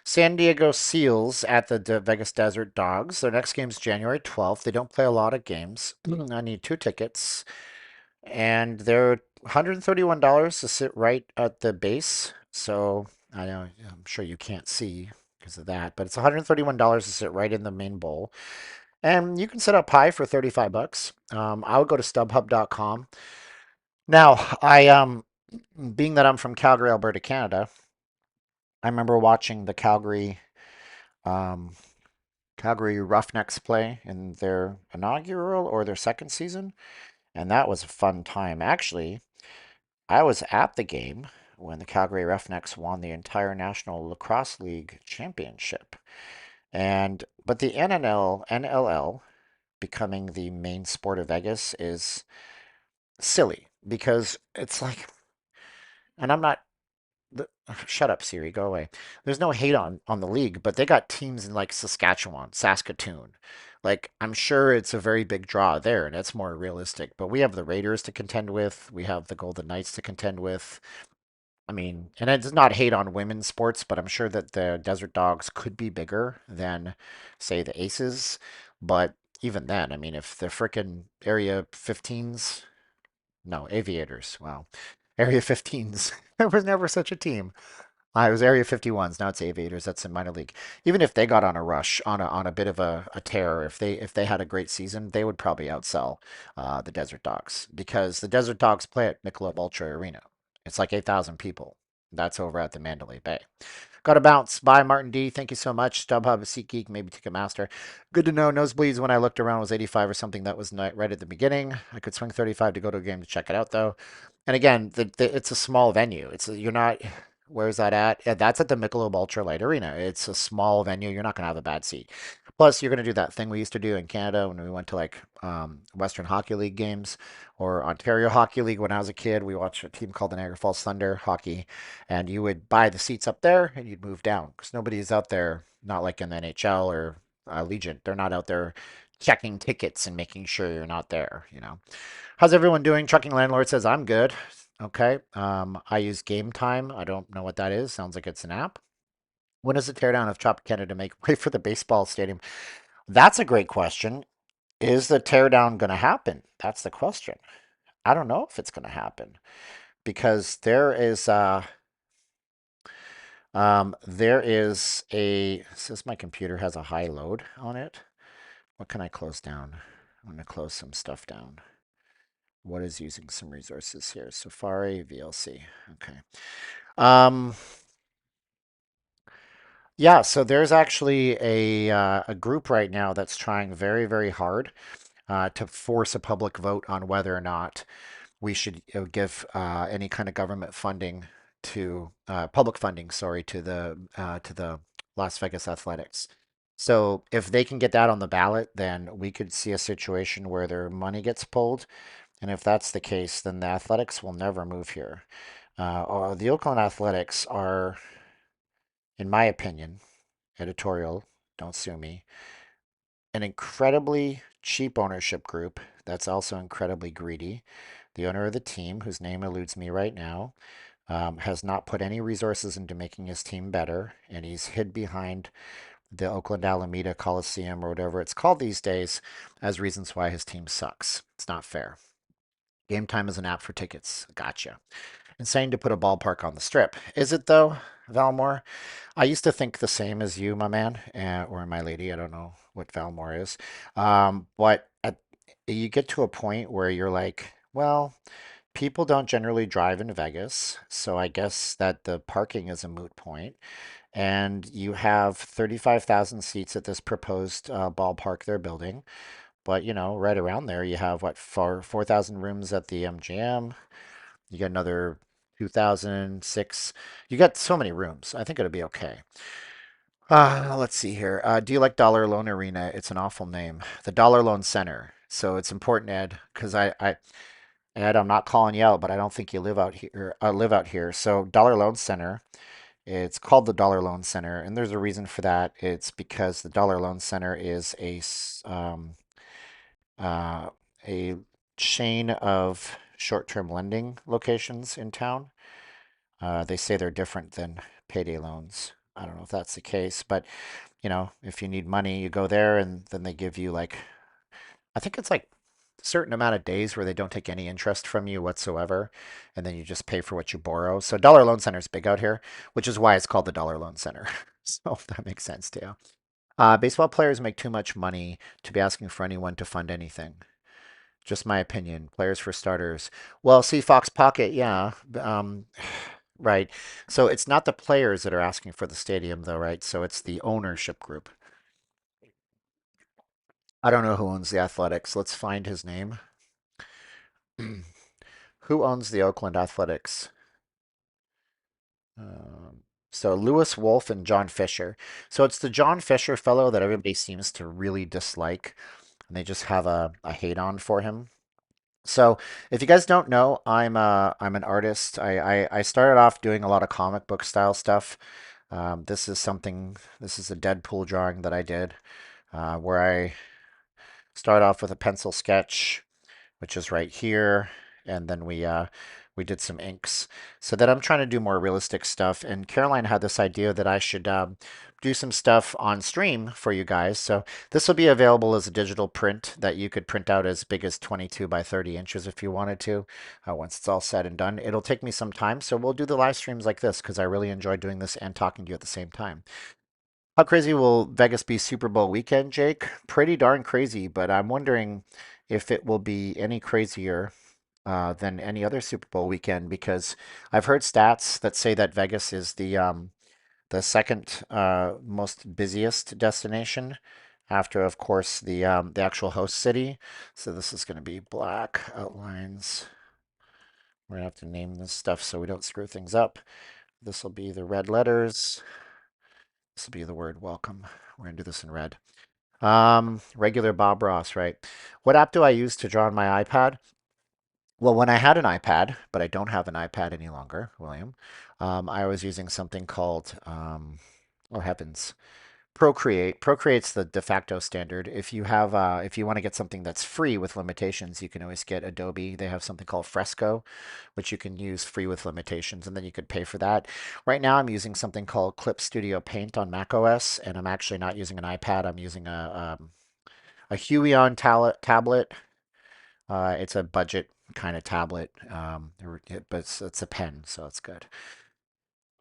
San Diego Seals at the Vegas Desert Dogs. Their next game's January 12th. They don't play a lot of games. I need two tickets, and they're $131 to sit right at the base. So I know I'm sure you can't see because of that, but it's $131 to sit right in the main bowl. And you can set up high for 35 bucks. I would go to stubhub.com. Now, being that I'm from Calgary, Alberta, Canada, I remember watching the um, Calgary Roughnecks play in their inaugural or their second season, and that was a fun time. Actually, I was at the game when the Calgary Roughnecks won the entire National Lacrosse League championship. But the NLL becoming the main sport of Vegas is silly because it's like, and I'm not shut up, Siri, go away. There's no hate on the league, but they got teams in like Saskatchewan, Saskatoon. Like I'm sure it's a very big draw there, and it's more realistic. But we have the Raiders to contend with. We have the Golden Knights to contend with. I mean, and it's not hate on women's sports, but I'm sure that the Desert Dogs could be bigger than, say, the Aces. But even then, I mean, if the frickin' Area 15s, no, Aviators, wow, Area 15s, there was never such a team. It was Area 51s. Now it's Aviators. That's in minor league. Even if they got on a rush, on a bit of a tear, if they had a great season, they would probably outsell the Desert Dogs because the Desert Dogs play at Michelob Ultra Arena. It's like 8,000 people. That's over at the Mandalay Bay. Got to bounce. Bye, Martin D. Thank you so much. StubHub, SeatGeek, maybe Ticketmaster. Good to know. Nosebleeds when I looked around was 85 or something. That was right at the beginning. I could swing 35 to go to a game to check it out though. And again, it's a small venue. You're not. Where's that at? Yeah, that's at the Michelob Ultra Light Arena. It's a small venue. You're not gonna have a bad seat. Plus, you're gonna do that thing we used to do in Canada when we went to like Western Hockey League games or Ontario Hockey League when I was a kid. We watched a team called the Niagara Falls Thunder hockey, and you would buy the seats up there and you'd move down because nobody is out there. Not like in the NHL or Legion. They're not out there checking tickets and making sure you're not there. How's everyone doing? Trucking Landlord says, I'm good. Okay. I use Game Time. I don't know what that is. Sounds like it's an app. When is the teardown of Canada make way for the baseball stadium? That's a great question. Is the teardown going to happen? That's the question. I don't know if it's going to happen because there is a, says my computer has a high load on it. What can I close down? I'm going to close some stuff down. What is using some resources here? Safari, VLC. Okay. Um, yeah, so there's actually a group right now that's trying very, very hard to force a public vote on whether or not we should give any kind of government funding to public funding, sorry, to the Las Vegas Athletics. So if they can get that on the ballot, then we could see a situation where their money gets pulled. And if that's the case, then the Athletics will never move here. The Oakland Athletics are, in my opinion, editorial. Don't sue me. An incredibly cheap ownership group that's also incredibly greedy. The owner of the team, whose name eludes me right now, has not put any resources into making his team better, and he's hid behind the Oakland Alameda Coliseum or whatever it's called these days as reasons why his team sucks. It's not fair. Game Time is an app for tickets. Gotcha. Insane to put a ballpark on the strip. Is it though, Valmore? I used to think the same as you, my man, or my lady. I don't know what Valmore is. You get to a point where you're like, well, people don't generally drive in Vegas, so I guess that the parking is a moot point. And you have 35,000 seats at this proposed ballpark they're building. But, right around there, you have what, 4,000 rooms at the MGM. You get another 2006. You got so many rooms. I think it'll be okay. Let's see here. Do you like Dollar Loan Arena? It's an awful name. The Dollar Loan Center. So it's important, Ed, because Ed, I'm not calling you out, but I don't think you live out here. Live out here. So Dollar Loan Center. It's called the Dollar Loan Center, and there's a reason for that. It's because the Dollar Loan Center is uh, a chain of short-term lending locations in town. They say they're different than payday loans. I don't know if that's the case, but if you need money, you go there and then they give you like, I think it's like a certain amount of days where they don't take any interest from you whatsoever, and then you just pay for what you borrow. So Dollar Loan Center is big out here, which is why it's called the Dollar Loan Center. So if that makes sense to you. Baseball players make too much money to be asking for anyone to fund anything. Just my opinion. Players for starters. Well, see, Fox Pocket, yeah. Right. So it's not the players that are asking for the stadium, though, right? So it's the ownership group. I don't know who owns the Athletics. Let's find his name. Who owns the Oakland Athletics? So Lewis Wolf and John Fisher. So it's the John Fisher fellow that everybody seems to really dislike, and they just have a hate on for him. So if you guys don't know, I'm an artist. I started off doing a lot of comic book style stuff. This is a Deadpool drawing that I did, where I start off with a pencil sketch, which is right here, and then we did some inks. So that I'm trying to do more realistic stuff. And Caroline had this idea that I should do some stuff on stream for you guys. So this will be available as a digital print that you could print out as big as 22 by 30 inches if you wanted to. Once it's all said and done, it'll take me some time. So we'll do the live streams like this because I really enjoy doing this and talking to you at the same time. How crazy will Vegas be Super Bowl weekend, Jake? Pretty darn crazy, but I'm wondering if it will be any crazier than any other Super Bowl weekend because I've heard stats that say that Vegas is the second most busiest destination after, of course, the actual host city. So this is going to be black outlines. We're gonna have to name this stuff so we don't screw things up. This will be the red letters. This will be the word welcome. We're gonna do this in red. Regular Bob Ross, right? What app do I use to draw on my iPad? Well, when I had an iPad, but I don't have an iPad any longer, William, I was using something called, oh heavens, Procreate. Procreate's the de facto standard. If you want to get something that's free with limitations, you can always get Adobe. They have something called Fresco, which you can use free with limitations, and then you could pay for that. Right now, I'm using something called Clip Studio Paint on macOS, and I'm actually not using an iPad. I'm using a Huion tablet. It's a budget kind of tablet, but it's a pen, so it's good.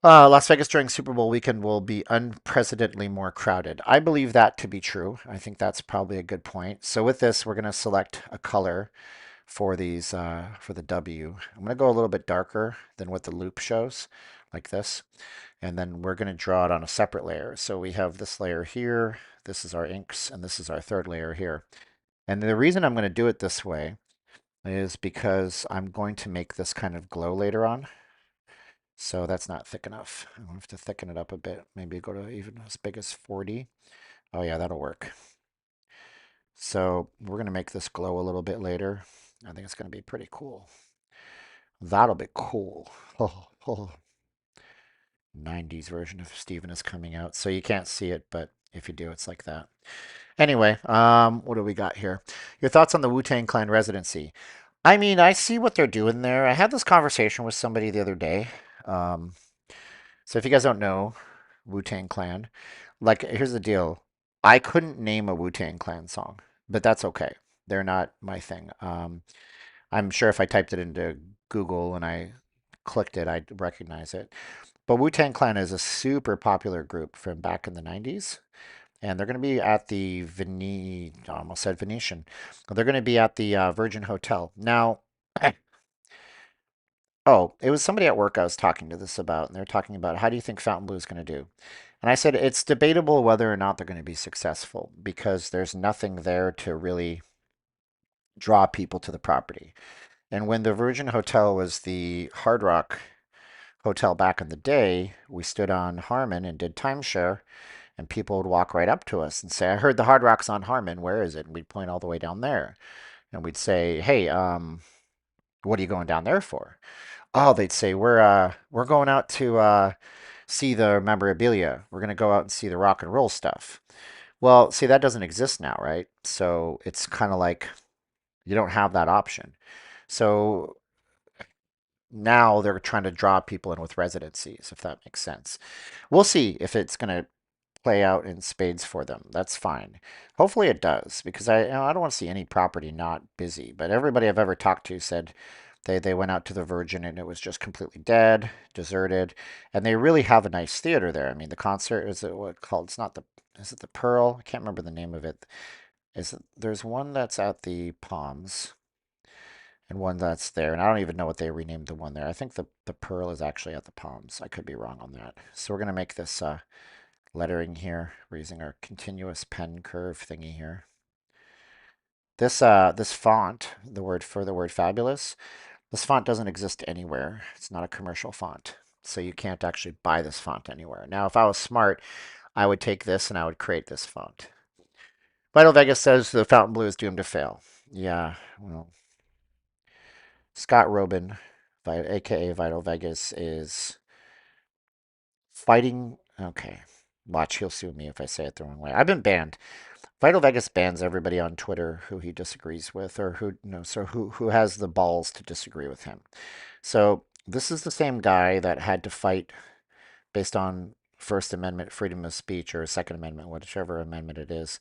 Las Vegas during Super Bowl weekend will be unprecedentedly more crowded. I believe that to be true. I think that's probably a good point. So with this, we're going to select a color for these for the W. I'm going to go a little bit darker than what the loop shows, like this. And then we're going to draw it on a separate layer. So we have this layer here. This is our inks, and this is our third layer here. And the reason I'm going to do it this way is because I'm going to make this kind of glow later on. So that's not thick enough. I'll have to thicken it up a bit. Maybe go to even as big as 40. Oh yeah, that'll work. So we're going to make this glow a little bit later. I think it's going to be pretty cool. That'll be cool. Oh, 90s version of Steven is coming out. So you can't see it, but if you do, it's like that. Anyway, what do we got here? Your thoughts on the Wu-Tang Clan residency? I mean, I see what they're doing there. I had this conversation with somebody the other day. Um, so if you guys don't know, Wu-Tang Clan, like, here's the deal. I couldn't name a Wu-Tang Clan song, but that's okay. They're not my thing. I'm sure if I typed it into Google and I clicked it, I'd recognize it. But Wu-Tang Clan is a super popular group from back in the 90s. And they're going to be at the I almost said Venetian. They're going to be at the Virgin Hotel. Now, oh, it was somebody at work I was talking to this about, and they're talking about how do you think Fontainebleau is going to do? And I said it's debatable whether or not they're going to be successful because there's nothing there to really draw people to the property. And when the Virgin Hotel was the Hard Rock Hotel back in the day, we stood on Harmon and did timeshare, and people would walk right up to us and say, "I heard the Hard Rock's on Harmon. Where is it?" And we'd point all the way down there, and we'd say, "Hey, what are you going down there for?" Oh, they'd say, "We're going out to see the memorabilia. We're gonna go out and see the rock and roll stuff." Well, see, that doesn't exist now, right? So it's kind of like you don't have that option. So now they're trying to draw people in with residencies, if that makes sense. We'll see if it's going to play out in spades for them. That's fine. Hopefully it does, because I don't want to see any property not busy. But everybody I've ever talked to said they went out to the Virgin and it was just completely dead, deserted, and they really have a nice theater there. I mean, the concert is it what called? It's not the Is it the Pearl? I can't remember the name of it. There's one that's at the Palms and one that's there, and I don't even know what they renamed the one there. I think the Pearl is actually at the Palms. I could be wrong on that. So we're gonna make this lettering here. We're using our continuous pen curve thingy here. This font, the word fabulous, this font doesn't exist anywhere. It's not a commercial font. So you can't actually buy this font anywhere. Now, if I was smart, I would take this and I would create this font. Vital Vegas says the Fountain Blue is doomed to fail. Yeah, well, Scott Robin, aka Vital Vegas, is fighting. Okay, watch, he'll sue me if I say it the wrong way. I've been banned. Vital Vegas bans everybody on Twitter who he disagrees with, or who has the balls to disagree with him. So this is the same guy that had to fight based on First Amendment freedom of speech or Second Amendment, whichever amendment it is,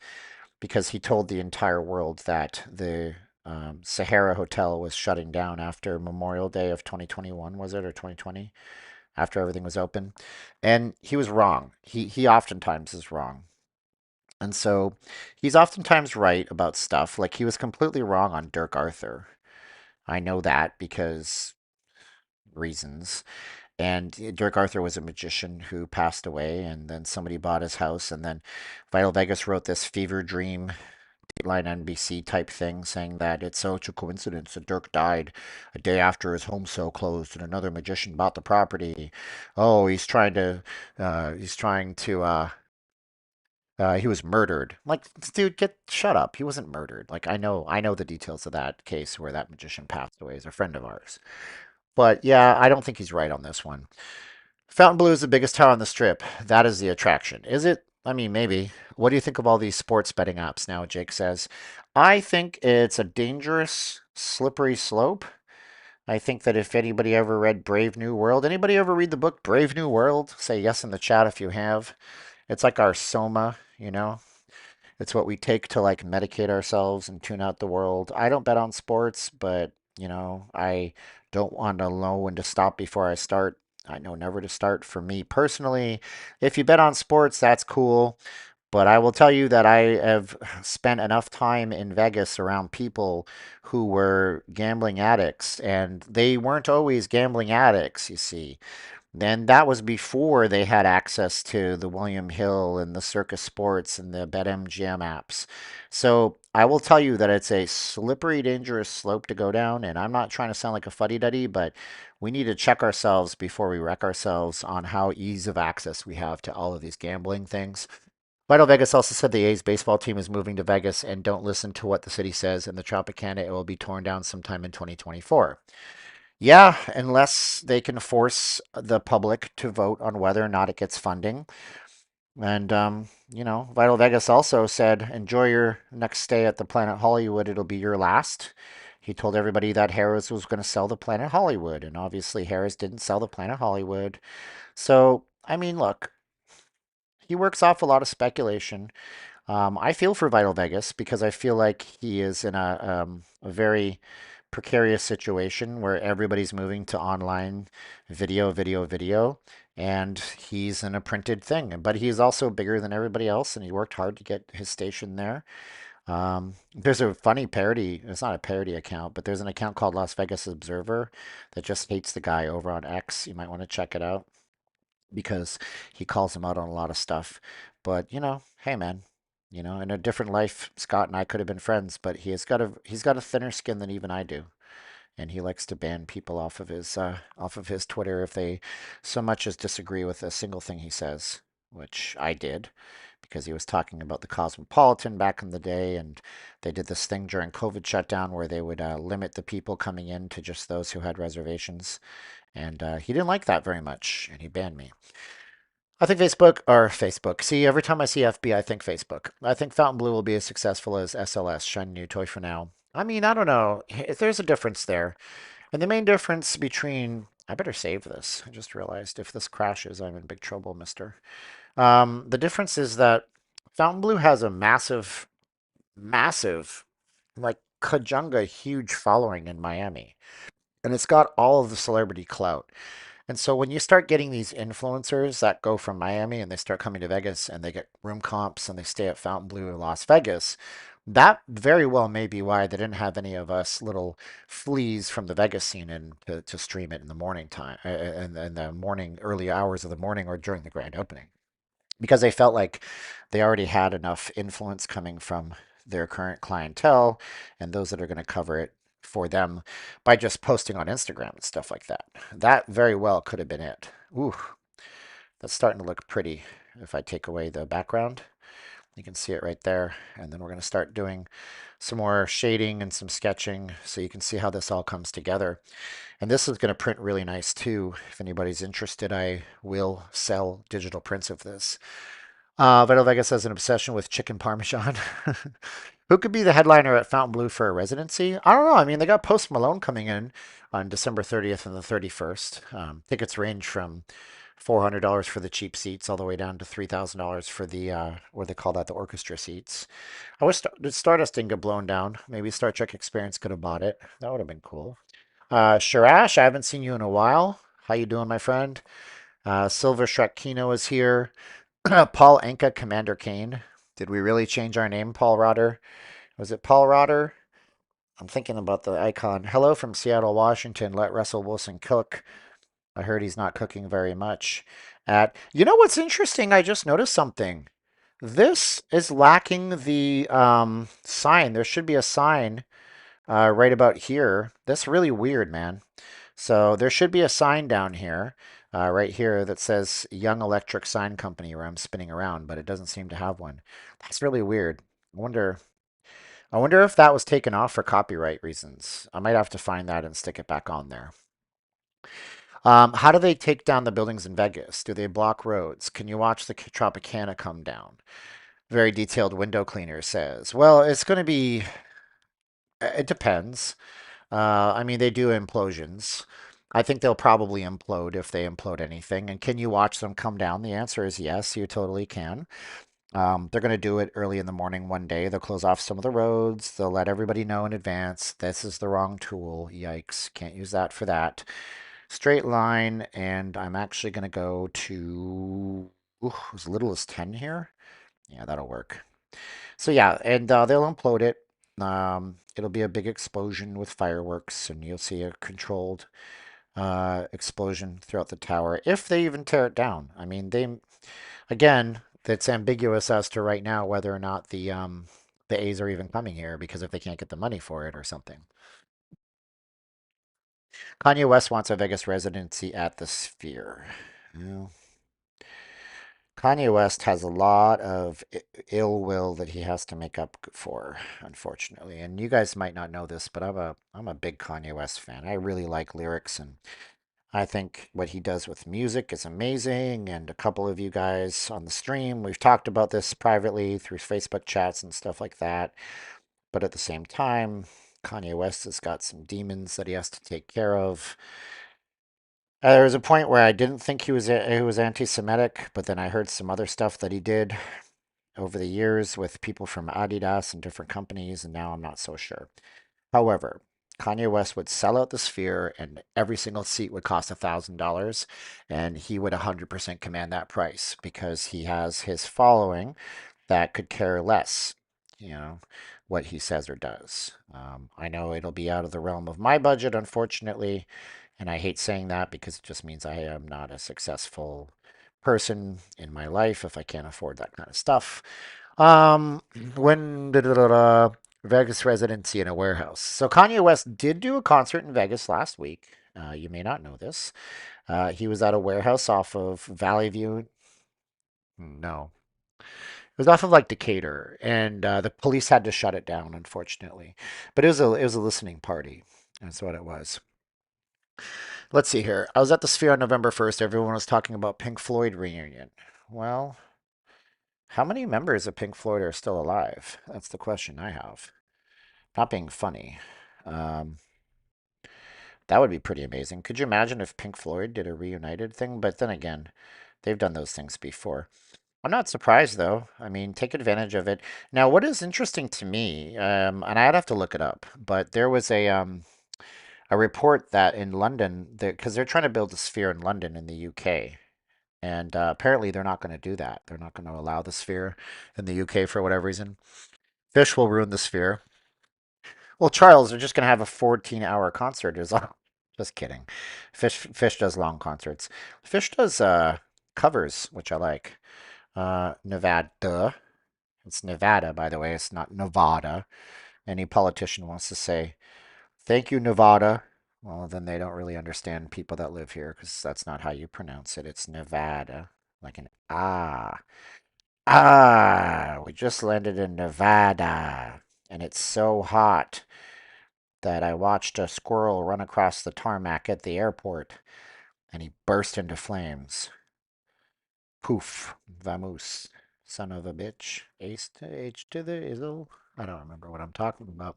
because he told the entire world that the Sahara Hotel was shutting down after Memorial Day of 2021, was it, or 2020, after everything was open. And he was wrong. He oftentimes is wrong. And so he's oftentimes right about stuff. Like he was completely wrong on Dirk Arthur. I know that because reasons. And Dirk Arthur was a magician who passed away, and then somebody bought his house, and then Vital Vegas wrote this fever dream Dateline NBC type thing saying that it's such a coincidence that Dirk died a day after his home sale closed and another magician bought the property. Oh, he's trying to he was murdered. Like, dude, get shut up. He wasn't murdered. Like, I know the details of that case where that magician passed away. He's a friend of ours. But yeah, I don't think he's right on this one. Fontainebleau is the biggest tower on the strip. That is the attraction. Is it? I mean, maybe. What do you think of all these sports betting apps now? Jake says. I think it's a dangerous, slippery slope. I think that if anybody ever read Brave New World, anybody ever read the book Brave New World? Say yes in the chat if you have. It's like our soma, you know? It's what we take to like medicate ourselves and tune out the world. I don't bet on sports, but I don't want to know when to stop before I start. I know never to start for me personally. If you bet on sports, that's cool. But I will tell you that I have spent enough time in Vegas around people who were gambling addicts, and they weren't always gambling addicts, you see. Then that was before they had access to the William Hill and the Circus Sports and the BetMGM apps. So I will tell you that it's a slippery, dangerous slope to go down. And I'm not trying to sound like a fuddy-duddy, but we need to check ourselves before we wreck ourselves on how ease of access we have to all of these gambling things. Vital Vegas also said the A's baseball team is moving to Vegas and don't listen to what the city says. In the Tropicana, it will be torn down sometime in 2024. Yeah, unless they can force the public to vote on whether or not it gets funding. And Vital Vegas also said, "Enjoy your next stay at the Planet Hollywood. It'll be your last." He told everybody that Harris was going to sell the Planet Hollywood, and obviously Harris didn't sell the Planet Hollywood. So, I mean, look, he works off a lot of speculation. I feel for Vital Vegas because I feel like he is in a very precarious situation where everybody's moving to online video, video, video, and he's in a printed thing. But he's also bigger than everybody else, and he worked hard to get his station there. There's a funny parody. It's not a parody account, but there's an account called Las Vegas Observer that just hates the guy over on X. You might want to check it out because he calls him out on a lot of stuff. But hey man, in a different life, Scott and I could have been friends, but he's got a thinner skin than even I do, and he likes to ban people off of his Twitter if they so much as disagree with a single thing he says, which I did because he was talking about the Cosmopolitan back in the day, and they did this thing during COVID shutdown where they would limit the people coming in to just those who had reservations, and he didn't like that very much, and he banned me. I think Facebook. See, every time I see FB, I think Facebook. I think Fountain Blue will be as successful as SLS, shiny new toy for now. I mean, I don't know. There's a difference there. And the main difference between, I better save this. I just realized if this crashes, I'm in big trouble, mister. The difference is that Fountain Blue has a massive, massive, like Kajunga huge following in Miami. And it's got all of the celebrity clout. And so when you start getting these influencers that go from Miami and they start coming to Vegas and they get room comps and they stay at Fountain Blue or Las Vegas, that very well may be why they didn't have any of us little fleas from the Vegas scene in to stream it in the morning time, in the morning, early hours of the morning or during the grand opening, because they felt like they already had enough influence coming from their current clientele and those that are going to cover it for them by just posting on Instagram and stuff like that. That very well could have been it. Ooh, that's starting to look pretty. If I take away the background, you can see it right there. And then we're going to start doing some more shading and some sketching so you can see how this all comes together. And this is going to print really nice too. If anybody's interested, I will sell digital prints of this. Vital Vegas has an obsession with chicken parmesan. Who could be the headliner at Fontainebleau for a residency? I don't know. I mean, they got Post Malone coming in on December 30th and the 31st. Tickets range from $400 for the cheap seats all the way down to $3,000 for the, what they call that, the orchestra seats. I wish Stardust didn't get blown down. Maybe Star Trek Experience could have bought it. That would have been cool. Shirash, I haven't seen you in a while. How you doing, my friend? Silver Shrek Kino is here. Paul Anka, Commander Kane. Did we really change our name, Paul Rotter? Was it Paul Rotter? I'm thinking about the icon. Hello from Seattle, Washington. Let Russell Wilson cook. I heard he's not cooking very much. What's interesting? I just noticed something. This is lacking the sign. There should be a sign right about here. That's really weird, man. So there should be a sign down here, right here, that says Young Electric Sign Company where I'm spinning around, but it doesn't seem to have one. That's really weird. I wonder, I wonder if that was taken off for copyright reasons. I might have to find that and stick it back on there. How do they take down the buildings in Vegas? Do they block roads? Can you watch the Tropicana come down? Very detailed window cleaner says. Well, it's going to be, it depends. I mean, they do implosions. I think they'll probably implode if they implode anything. And can you watch them come down? The answer is yes, you totally can. They're going to do it early in the morning one day. They'll close off some of the roads. They'll let everybody know in advance. This is the wrong tool. Yikes. Can't use that for that. Straight line. And I'm actually going to go to as little as 10 here. Yeah, that'll work. So yeah, and they'll implode it. It'll be a big explosion with fireworks, and you'll see a controlled explosion throughout the tower if they even tear it down. I mean, again, it's ambiguous as to right now whether or not the A's are even coming here because if they can't get the money for it or something. Kanye West wants a Vegas residency at the Sphere. Well, Kanye West has a lot of ill will that he has to make up for, unfortunately. And you guys might not know this, but I'm a big Kanye West fan. I really like lyrics, and I think what he does with music is amazing. And a couple of you guys on the stream, we've talked about this privately through Facebook chats and stuff like that. But at the same time, Kanye West has got some demons that he has to take care of. There was a point where I didn't think he was anti-Semitic, but then I heard some other stuff that he did over the years with people from Adidas and different companies, and now I'm not so sure. However, Kanye West would sell out the Sphere, and every single seat would cost $1,000, and he would 100% command that price because he has his following that could care less, you know, what he says or does. I know it'll be out of the realm of my budget, unfortunately, and I hate saying that because it just means I am not a successful person in my life if I can't afford that kind of stuff. Um, when Vegas residency in a warehouse. So Kanye West did do a concert in Vegas last week. You may not know this. He was at a warehouse off of Valley View. No, it was off of like Decatur, and the police had to shut it down, unfortunately. But it was a listening party. That's what it was. Let's see here. I was at the Sphere on November 1st. Everyone was talking about Pink Floyd reunion. Well, how many members of Pink Floyd are still alive? That's the question I have. Not being funny. Um, that would be pretty amazing. Could you imagine if Pink Floyd did a reunited thing? But then again, they've done those things before. I'm not surprised though. I mean, take advantage of it. Now, what is interesting to me, and I'd have to look it up, but there was a report that in London, because they're trying to build a sphere in London in the UK, and apparently they're not going to do that. They're not going to allow the sphere in the UK for whatever reason. Fish will ruin the sphere. Well, Charles, they're just going to have a 14-hour concert. Is all. Just kidding. Fish does long concerts. Fish does covers, which I like. Nevada. It's Nevada, by the way. It's not Nevada. Any politician wants to say, thank you, Nevada. Well, then they don't really understand people that live here because that's not how you pronounce it. It's Nevada. Like an ah. Ah, we just landed in Nevada. And it's so hot that I watched a squirrel run across the tarmac at the airport and he burst into flames. Poof, vamoose, son of a bitch. Ace to H to the Izzle. I don't remember what I'm talking about.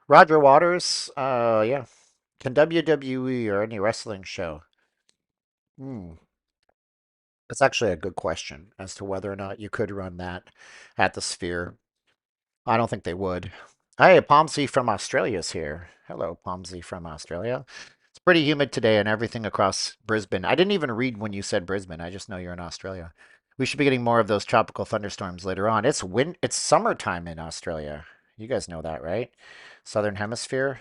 Roger Waters, yeah. Can WWE or any wrestling show? Hmm. That's actually a good question as to whether or not you could run that at the Sphere. I don't think they would. Hey, Pomsy from Australia's here. Hello, Pomsy from Australia. It's pretty humid today and everything across Brisbane. I didn't even read when you said Brisbane. I just know you're in Australia. We should be getting more of those tropical thunderstorms later on. It's summertime in Australia. You guys know that, right? Southern Hemisphere,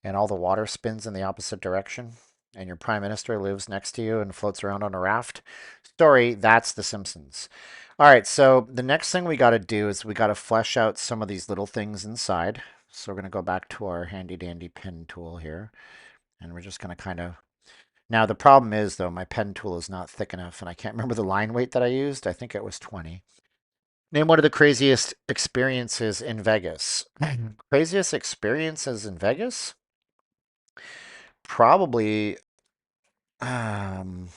and all the water spins in the opposite direction, and your prime minister lives next to you and floats around on a raft. Story, that's The Simpsons. All right, so the next thing we got to do is we got to flesh out some of these little things inside. So we're going to go back to our handy dandy pen tool here, and we're just going to kind of. Now, the problem is, though, my pen tool is not thick enough, and I can't remember the line weight that I used. I think it was 20. Name one of the craziest experiences in Vegas. Craziest experiences in Vegas? Probably, um,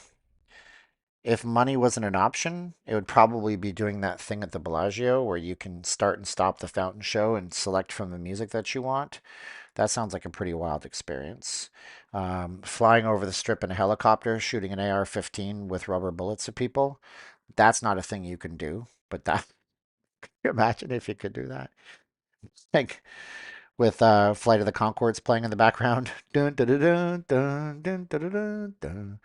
if money wasn't an option, it would probably be doing that thing at the Bellagio where you can start and stop the fountain show and select from the music that you want. That sounds like a pretty wild experience. Flying over the strip in a helicopter, shooting an AR-15 with rubber bullets at people, that's not a thing you can do. But that, can you imagine if you could do that? Like with Flight of the Conchords playing in the background. Dun, dun, dun, dun, dun, dun, dun, dun, dun.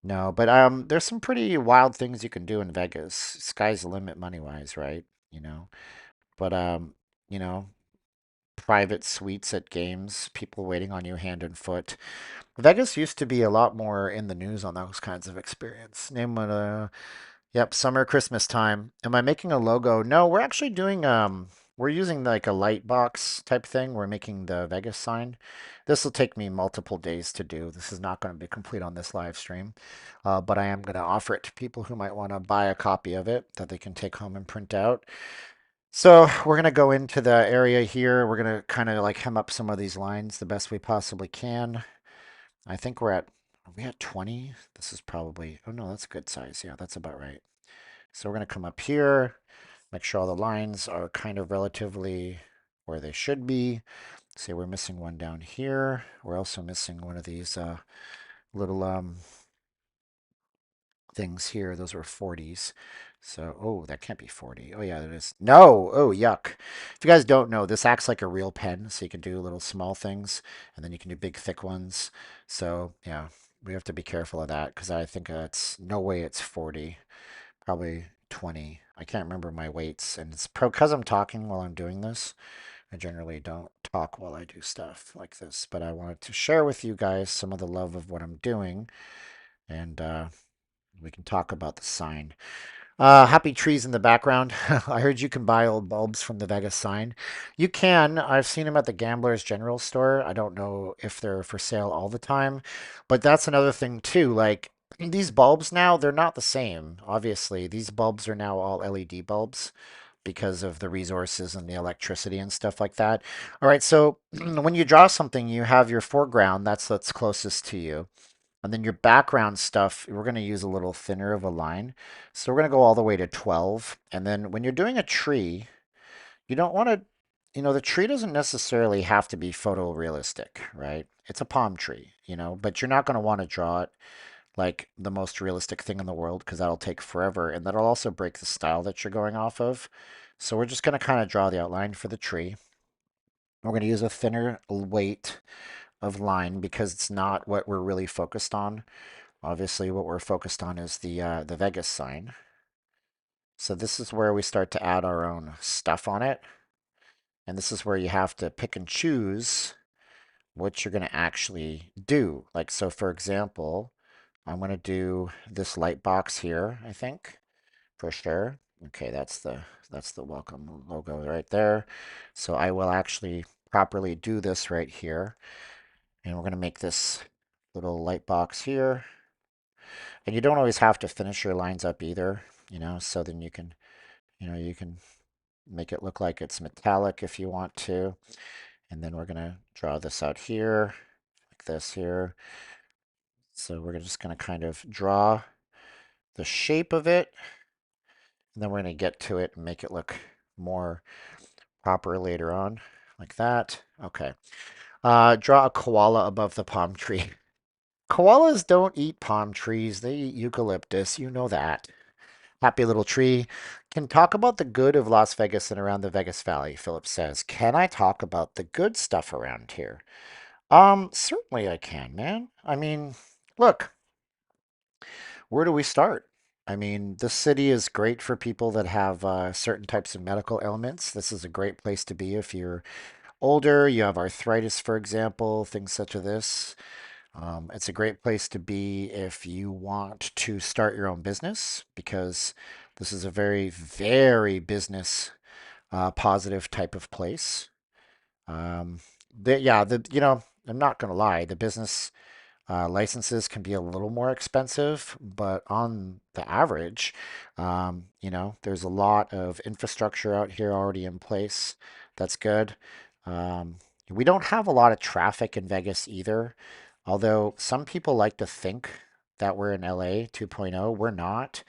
No, but there's some pretty wild things you can do in Vegas. Sky's the limit money-wise, right? You know. But you know, private suites at games, people waiting on you hand and foot. Vegas used to be a lot more in the news on those kinds of experience. Name one yep, summer Christmas time. Am I making a logo? No, we're actually doing we're using like a light box type thing. We're making the Vegas sign. This will take me multiple days to do. This is not going to be complete on this live stream. But I am going to offer it to people who might want to buy a copy of it that they can take home and print out. So we're going to go into the area here. We're going to kind of like hem up some of these lines the best we possibly can. I think we're at, are we at 20? This is probably, oh no, that's a good size. Yeah, that's about right. So we're going to come up here, make sure all the lines are kind of relatively where they should be. Say we're missing one down here. We're also missing one of these little things here. Those were 40s. So, oh, that can't be 40. Oh, yeah, that is. No! Oh, yuck. If you guys don't know, this acts like a real pen, so you can do little small things, and then you can do big, thick ones. So, yeah, we have to be careful of that, because I think it's no way it's 40. Probably 20. I can't remember my weights, and it's because I'm talking while I'm doing this. I generally don't talk while I do stuff like this, but I wanted to share with you guys some of the love of what I'm doing, and we can talk about the sign. Happy trees in the background. I heard you can buy old bulbs from the Vegas sign. You can. I've seen them at the Gambler's General Store. I don't know if they're for sale all the time, but that's another thing too. Like these bulbs now, they're not the same. Obviously, these bulbs are now all LED bulbs because of the resources and the electricity and stuff like that. All right, so when you draw something, you have your foreground, that's closest to you. And then your background stuff, we're going to use a little thinner of a line. So we're going to go all the way to 12. And then when you're doing a tree, you don't want to, the tree doesn't necessarily have to be photorealistic, right? It's a palm tree, but you're not going to want to draw it like the most realistic thing in the world because that'll take forever and that'll also break the style that you're going off of. So we're just going to kind of draw the outline for the tree. We're going to use a thinner weight of line because it's not what we're really focused on. Obviously, what we're focused on is the Vegas sign. So this is where we start to add our own stuff on it. And this is where you have to pick and choose what you're going to actually do. Like, so for example, I'm going to do this light box here, I think, for sure. Okay, that's the welcome logo right there. So I will actually properly do this right here. And we're going to make this little light box here. And you don't always have to finish your lines up either, so then you can make it look like it's metallic if you want to. And then we're going to draw this out here, like this here. So we're just going to kind of draw the shape of it. And then we're going to get to it and make it look more proper later on, like that. Okay. Draw a koala above the palm tree. Koalas don't eat palm trees. They eat eucalyptus. You know that. Happy little tree. Can talk about the good of Las Vegas and around the Vegas Valley, Philip says. Can I talk about the good stuff around here? Certainly I can, man. I mean, look, where do we start? I mean, this city is great for people that have certain types of medical ailments. This is a great place to be if you're older, you have arthritis, for example, things such as this. It's a great place to be if you want to start your own business because this is a very, very business positive type of place. Um, I'm not going to lie, the business licenses can be a little more expensive, but on the average, there's a lot of infrastructure out here already in place. That's good. Um, we don't have a lot of traffic in Vegas either, although some people like to think that we're in LA 2.0. We're not.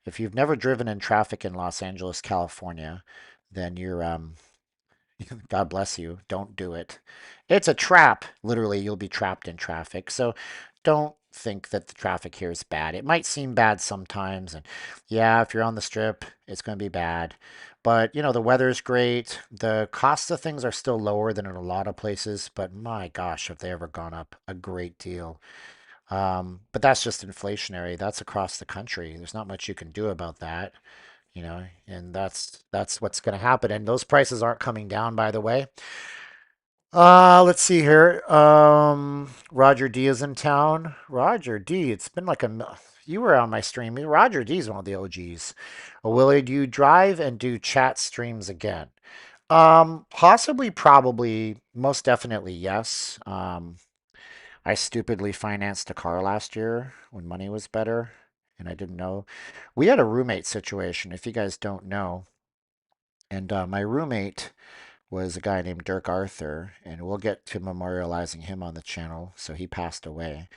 If you've never driven in traffic in Los Angeles, California, then you're God bless you. Don't do it. It's a trap. Literally, you'll be trapped in traffic. So don't think that the traffic here is bad. It might seem bad sometimes. And yeah, if you're on the strip, it's going to be bad. But, the weather's great. The costs of things are still lower than in a lot of places. But my gosh, have they ever gone up a great deal. But that's just inflationary. That's across the country. There's not much you can do about that, and that's what's going to happen. And those prices aren't coming down, by the way. Let's see here. Roger D is in town. Roger D, it's been like you were on my stream. Roger D is one of the OGs. Willie, do you drive and do chat streams again? Possibly, probably, most definitely, yes. I stupidly financed a car last year when money was better, and I didn't know. We had a roommate situation, if you guys don't know, and my roommate was a guy named Dirk Arthur, and we'll get to memorializing him on the channel. So he passed away.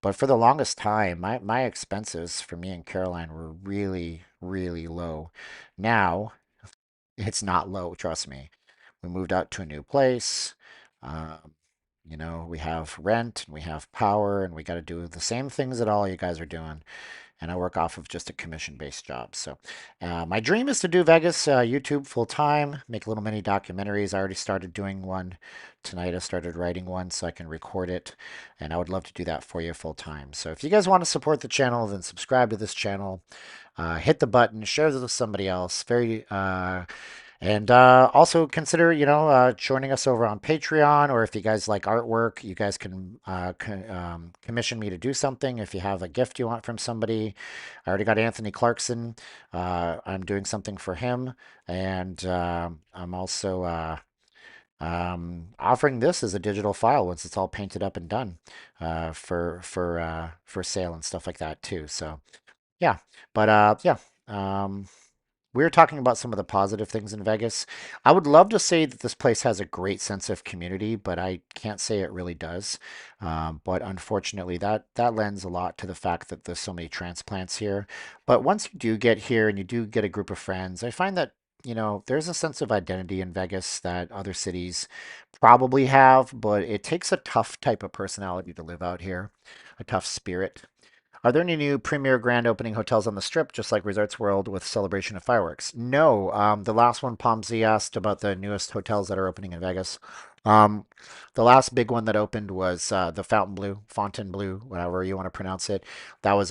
But for the longest time, my expenses for me and Caroline were really, really low. Now it's not low, trust me. We moved out to a new place. Um, we have rent and we have power, and we got to do the same things that all you guys are doing, and I work off of just a commission-based job. So, my dream is to do Vegas YouTube full time, make little mini documentaries. I already started doing one tonight. I started writing one so I can record it, and I would love to do that for you full time. So, if you guys want to support the channel, then subscribe to this channel. Hit the button, share this with somebody else. And also consider, joining us over on Patreon, or if you guys like artwork, you guys can commission me to do something. If you have a gift you want from somebody, I already got Anthony Clarkson. I'm doing something for him, and I'm also offering this as a digital file once it's all painted up and done for sale and stuff like that too. So yeah, but yeah. Um, we were talking about some of the positive things in Vegas. I would love to say that this place has a great sense of community, but I can't say it really does. But unfortunately, that lends a lot to the fact that there's so many transplants here. But once you do get here and you do get a group of friends, I find that, there's a sense of identity in Vegas that other cities probably have, but it takes a tough type of personality to live out here, a tough spirit. Are there any new premier grand opening hotels on the Strip, just like Resorts World with celebration of fireworks? No. The last one, Pomsey asked about the newest hotels that are opening in Vegas. Um, the last big one that opened was the Fontainebleau, whatever you want to pronounce it. That was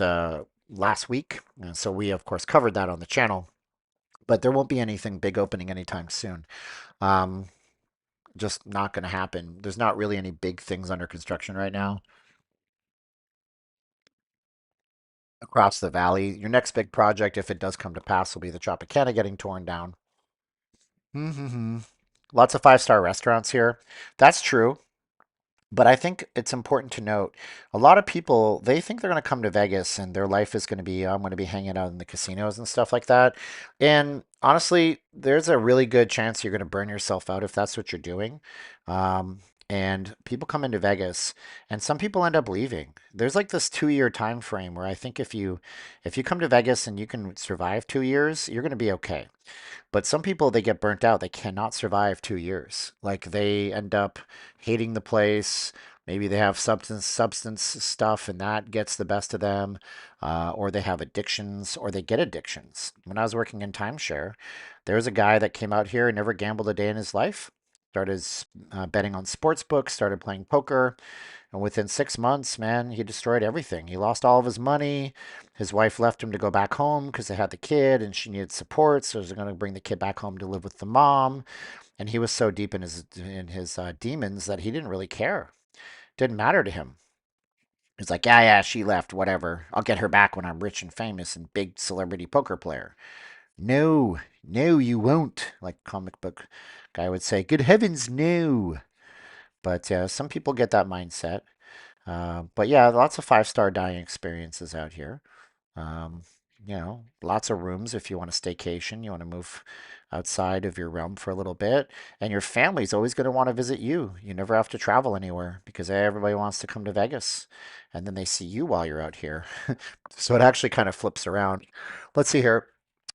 last week, and so we of course covered that on the channel. But there won't be anything big opening anytime soon. Um, just not going to happen. There's not really any big things under construction right now across the valley. Your next big project, if it does come to pass, will be the Tropicana getting torn down. Mm-hmm. Lots of five-star restaurants here. That's true. But I think it's important to note a lot of people, they think they're going to come to Vegas and their life is going to be, I'm going to be hanging out in the casinos and stuff like that. And honestly, there's a really good chance you're going to burn yourself out if that's what you're doing. Um, and people come into Vegas and some people end up leaving. There's like this 2 year time frame where I think if you come to Vegas and you can survive 2 years, you're going to be okay. But some people, they get burnt out. They cannot survive 2 years. Like they end up hating the place. Maybe they have substance stuff, and that gets the best of them, or they have addictions, or they get addictions. When I was working in timeshare, there was a guy that came out here and never gambled a day in his life. Started betting on sports books, started playing poker, and within 6 months, man, he destroyed everything. He lost all of his money. His wife left him to go back home because they had the kid and she needed support. So they're going to bring the kid back home to live with the mom. And he was so deep in his demons that he didn't really care. Didn't matter to him. He's like, yeah, yeah, she left, whatever. I'll get her back when I'm rich and famous and big celebrity poker player. No, no, you won't. Like comic book guy would say, good heavens, no. But some people get that mindset. But yeah, lots of five-star dining experiences out here. Um, lots of rooms if you want to staycation, you want to move outside of your realm for a little bit, and your family's always going to want to visit you. You never have to travel anywhere because everybody wants to come to Vegas, and then they see you while you're out here. So it actually kind of flips around. Let's see here.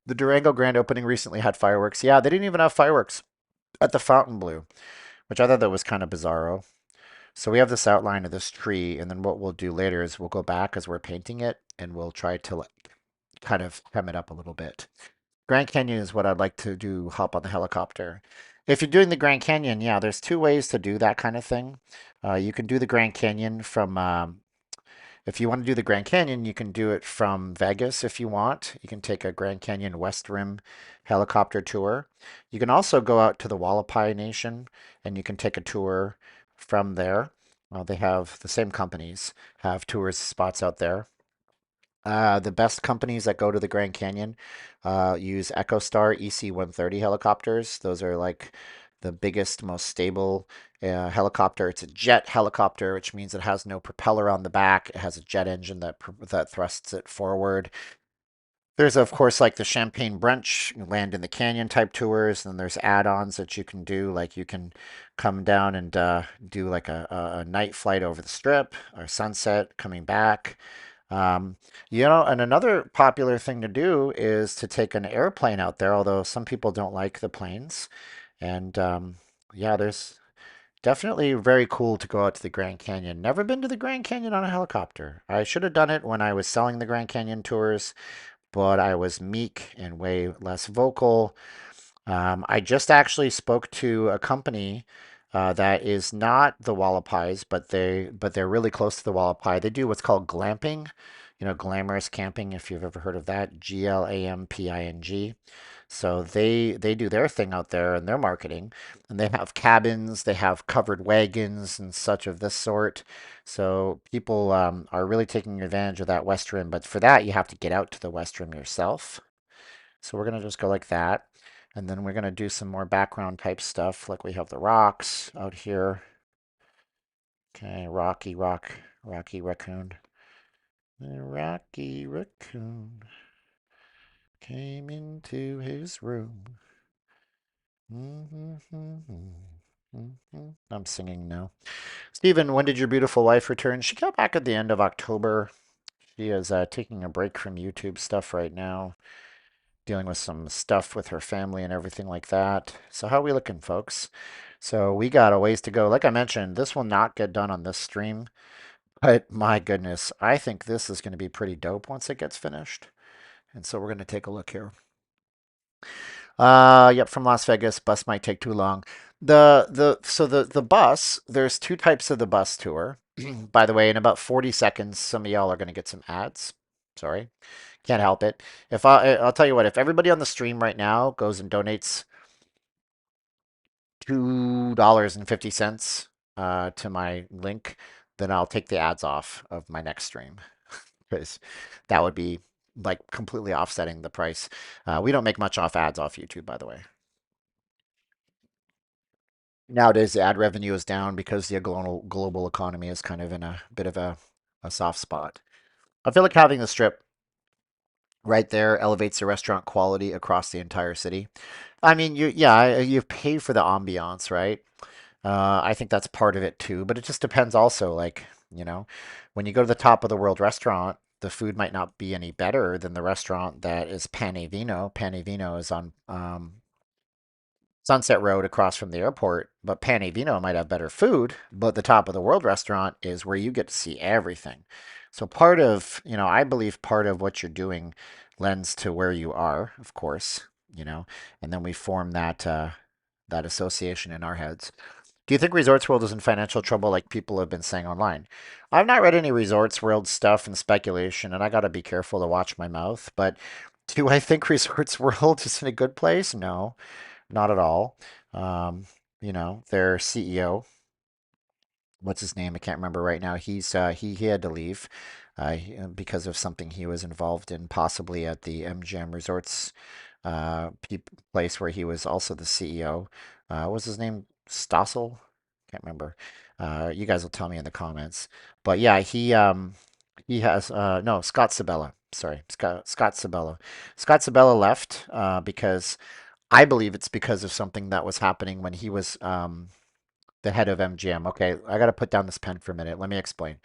The Durango grand opening recently had fireworks. Yeah, they didn't even have fireworks at the Fontainebleau, which I thought that was kind of bizarro. So we have this outline of this tree, and then what we'll do later is we'll go back as we're painting it, and we'll try to like kind of hem it up a little bit. Grand Canyon is what I'd like to do, hop on the helicopter. If you're doing the Grand Canyon, yeah, there's two ways to do that kind of thing. You can do the Grand Canyon from if you want to do the Grand Canyon, you can do it from Vegas if you want. You can take a Grand Canyon West Rim helicopter tour. You can also go out to the Wallapai Nation and you can take a tour from there. They have the same companies have tourist spots out there. The best companies that go to the Grand Canyon use EchoStar EC-130 helicopters. Those are like the biggest, most stable helicopter. It's a jet helicopter, which means it has no propeller on the back. It has a jet engine that thrusts it forward. There's, of course, like the Champagne Brunch, Land in the Canyon type tours. And there's add-ons that you can do. Like you can come down and do like a night flight over the strip or sunset coming back. Um, and another popular thing to do is to take an airplane out there, although some people don't like the planes. And yeah, there's definitely very cool to go out to the Grand Canyon. Never been to the Grand Canyon on a helicopter. I should have done it when I was selling the Grand Canyon tours, but I was meek and way less vocal. I just actually spoke to a company that is not the Wallapies, but they're really close to the Wallapai. They do what's called glamping, glamorous camping, if you've ever heard of that, Glamping. So they do their thing out there and their marketing, and they have cabins, they have covered wagons and such of this sort. So people are really taking advantage of that West Rim, but for that you have to get out to the West Rim yourself. So we're gonna just go like that. And then we're gonna do some more background type stuff, like we have the rocks out here. Okay, Rocky Raccoon. The Rocky Raccoon came into his room. I'm singing now. Stephen, when did your beautiful wife return? She got back at the end of October. She is taking a break from YouTube stuff right now, dealing with some stuff with her family and everything like that. So how are we looking, folks? So we got a ways to go. Like I mentioned, this will not get done on this stream, but my goodness, I think this is going to be pretty dope once it gets finished. And so we're going to take a look here. Yep, from Las Vegas. Bus might take too long. The bus, there's two types of the bus tour. By the way, in about 40 seconds, some of y'all are going to get some ads. Sorry. Can't help it. I'll tell you what, if everybody on the stream right now goes and donates $2.50 to my link, then I'll take the ads off of my next stream because that would be like completely offsetting the price. We don't make much off ads off YouTube, by the way. Nowadays, the ad revenue is down because the global economy is kind of in a bit of a soft spot. I feel like having the strip right there elevates the restaurant quality across the entire city. I mean, you pay for the ambiance, right? I think that's part of it too, but it just depends also. Like, when you go to the top of the world restaurant, the food might not be any better than the restaurant that is Pane Vino. Pane Vino is on Sunset Road across from the airport, but Pane Vino might have better food, but the top of the world restaurant is where you get to see everything. So part of, I believe part of what you're doing lends to where you are, of course, and then we form that association in our heads. Do you think Resorts World is in financial trouble like people have been saying online? I've not read any Resorts World stuff and speculation, and I got to be careful to watch my mouth, but do I think Resorts World is in a good place? No. Not at all. Um, their CEO, what's his name? I can't remember right now. He had to leave because of something he was involved in, possibly at the MGM Resorts place where he was also the CEO. What was his name? Stossel? Can't remember. You guys will tell me in the comments. But yeah, he has no, Scott Sabella. Sorry, Scott Sabella. Scott Sabella left because I believe it's because of something that was happening when he was the head of MGM. Okay, I got to put down this pen for a minute. Let me explain.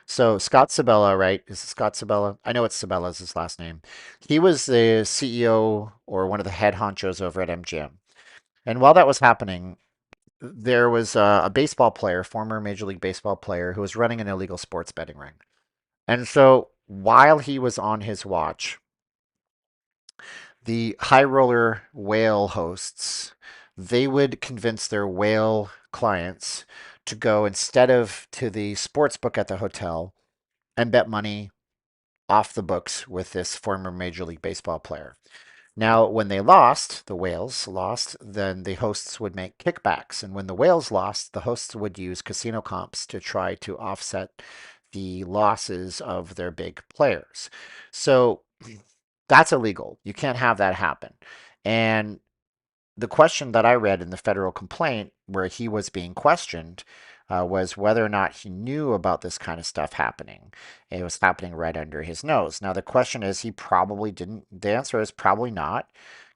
So Scott Sabella, right? Is it Scott Sabella? I know it's Sabella is his last name. He was the CEO or one of the head honchos over at MGM. And while that was happening, there was a baseball player, former Major League Baseball player, who was running an illegal sports betting ring. And so while he was on his watch, the high roller whale hosts, they would convince their whale clients to go instead of to the sports book at the hotel and bet money off the books with this former Major League Baseball player. Now, when they lost, the whales lost, then the hosts would make kickbacks. And when the whales lost, the hosts would use casino comps to try to offset the losses of their big players. So that's illegal. You can't have that happen. And the question that I read in the federal complaint, where he was being questioned, was whether or not he knew about this kind of stuff happening. It was happening right under his nose. Now, the question is, he probably didn't. The answer is probably not,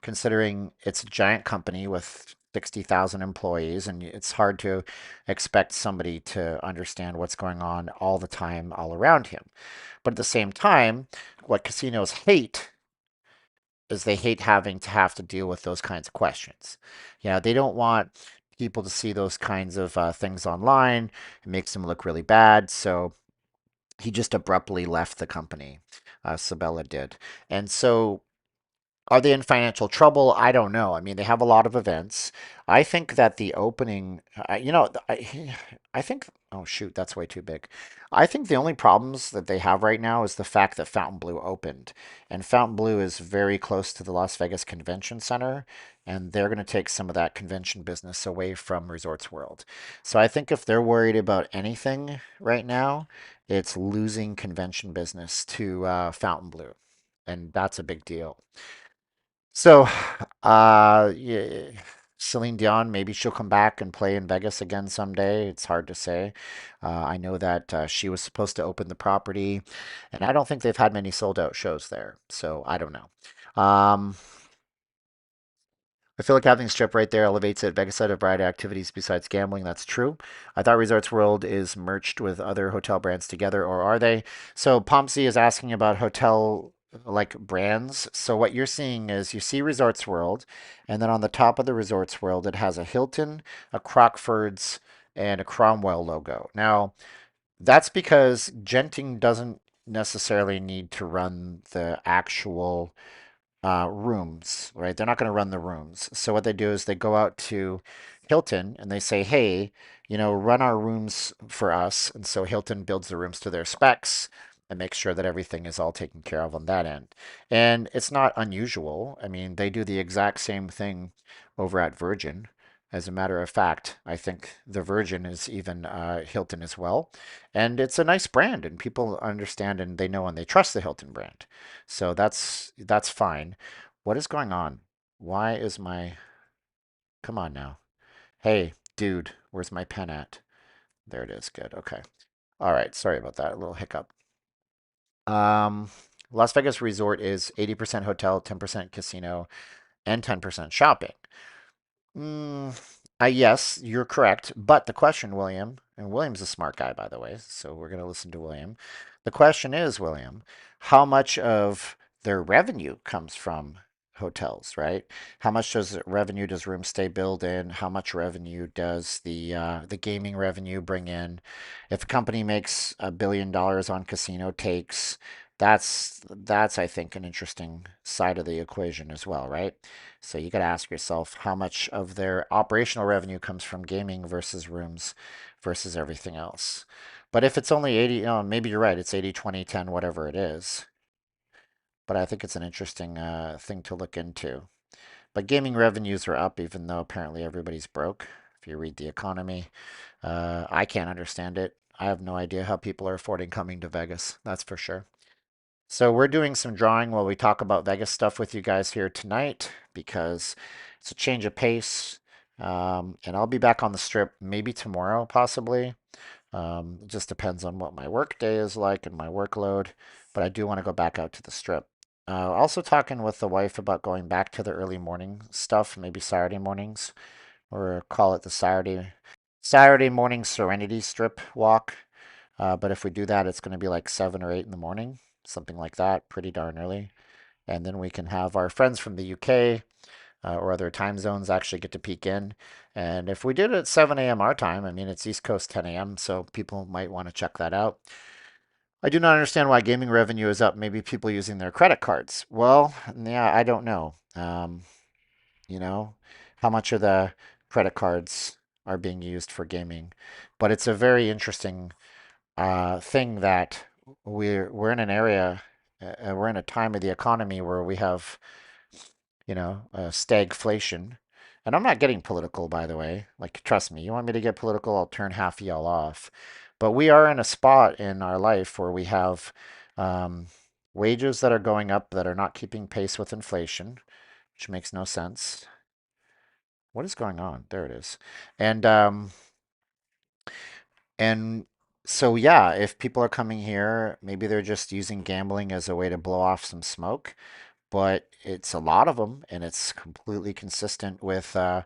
considering it's a giant company with 60,000 employees, and it's hard to expect somebody to understand what's going on all the time, all around him. But at the same time, what casinos hate is they hate having to have to deal with those kinds of questions. They don't want people to see those kinds of things online. It makes them look really bad. So he just abruptly left the company. Sabella did. And so are they in financial trouble? I don't know. I mean, they have a lot of events. I think that the opening, I think, oh shoot, that's way too big. I think the only problems that they have right now is the fact that Fontainebleau opened. And Fontainebleau is very close to the Las Vegas Convention Center, and they're going to take some of that convention business away from Resorts World. So I think if they're worried about anything right now, it's losing convention business to Fontainebleau. And that's a big deal. So, yeah, Celine Dion, maybe she'll come back and play in Vegas again someday. It's hard to say. I know that she was supposed to open the property, and I don't think they've had many sold out shows there. So I don't know. Um, I feel like having Strip right there elevates it. Vegas side of variety of activities besides gambling. That's true. I thought Resorts World is merged with other hotel brands together, or are they? So Pomsey is asking about hotel like brands. So what you're seeing is you see Resorts World, and then on the top of the Resorts World, it has a Hilton, a Crockford's, and a Cromwell logo. Now, that's because Genting doesn't necessarily need to run the actual rooms, right? They're not going to run the rooms. So what they do is they go out to Hilton and they say, hey, run our rooms for us. And so Hilton builds the rooms to their specs and makes sure that everything is all taken care of on that end. And it's not unusual. I mean, they do the exact same thing over at Virgin. As a matter of fact, I think the Virgin is even Hilton as well. And it's a nice brand, and people understand and they know and they trust the Hilton brand. So that's fine. What is going on? Why is my... Come on now. Hey, dude, where's my pen at? There it is. Good. Okay. All right. Sorry about that. A little hiccup. Um, Las Vegas Resort is 80% hotel, 10% casino, and 10% shopping. Mm, yes, you're correct. But the question, William, and William's a smart guy, by the way, so we're going to listen to William. The question is, William, how much of their revenue comes from hotels, right? How much does revenue does room stay build in? How much revenue does the gaming revenue bring in? If a company makes $1 billion on casino takes, that's I think an interesting side of the equation as well, right? So you got to ask yourself how much of their operational revenue comes from gaming versus rooms versus everything else. But if it's only 80, maybe you're right, it's 80, 20, 10, whatever it is. But I think it's an interesting thing to look into. But gaming revenues are up, even though apparently everybody's broke. If you read the economy, I can't understand it. I have no idea how people are affording coming to Vegas. That's for sure. So we're doing some drawing while we talk about Vegas stuff with you guys here tonight because it's a change of pace. And I'll be back on the strip maybe tomorrow, possibly. It just depends on what my work day is like and my workload. But I do want to go back out to the strip. Also talking with the wife about going back to the early morning stuff, maybe Saturday mornings, or call it the Saturday morning Serenity Strip walk. But if we do that, it's going to be like 7 or 8 in the morning, something like that, pretty darn early. And then we can have our friends from the UK or other time zones actually get to peek in. And if we did it at 7 a.m. our time, I mean, it's East Coast 10 a.m., so people might want to check that out. I do not understand why gaming revenue is up. Maybe people using their credit cards. Well, yeah, I don't know. You know, how much of the credit cards are being used for gaming? But it's a very interesting thing that we're in an area, we're in a time of the economy where we have, stagflation. And I'm not getting political, by the way. Like, trust me, you want me to get political, I'll turn half of y'all off. But we are in a spot in our life where we have um, wages that are going up that are not keeping pace with inflation, which makes no sense. What is going on? There it is. And And so, yeah, if people are coming here, maybe they're just using gambling as a way to blow off some smoke, but it's a lot of them, and it's completely consistent with a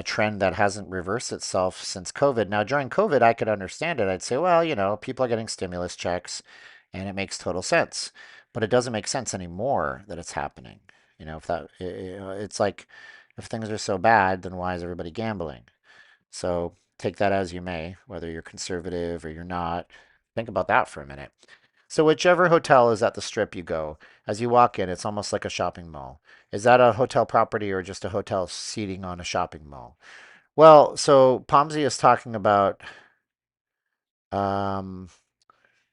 trend that hasn't reversed itself since COVID. Now, during COVID, I could understand it. I'd say, well, people are getting stimulus checks, and it makes total sense. But it doesn't make sense anymore that it's happening. If it's like if things are so bad, then why is everybody gambling? So take that as you may, whether you're conservative or you're not. Think about that for a minute. So whichever hotel is at the strip you go, as you walk in, it's almost like a shopping mall. Is that a hotel property or just a hotel seating on a shopping mall? Well, so Pomsey is talking about um,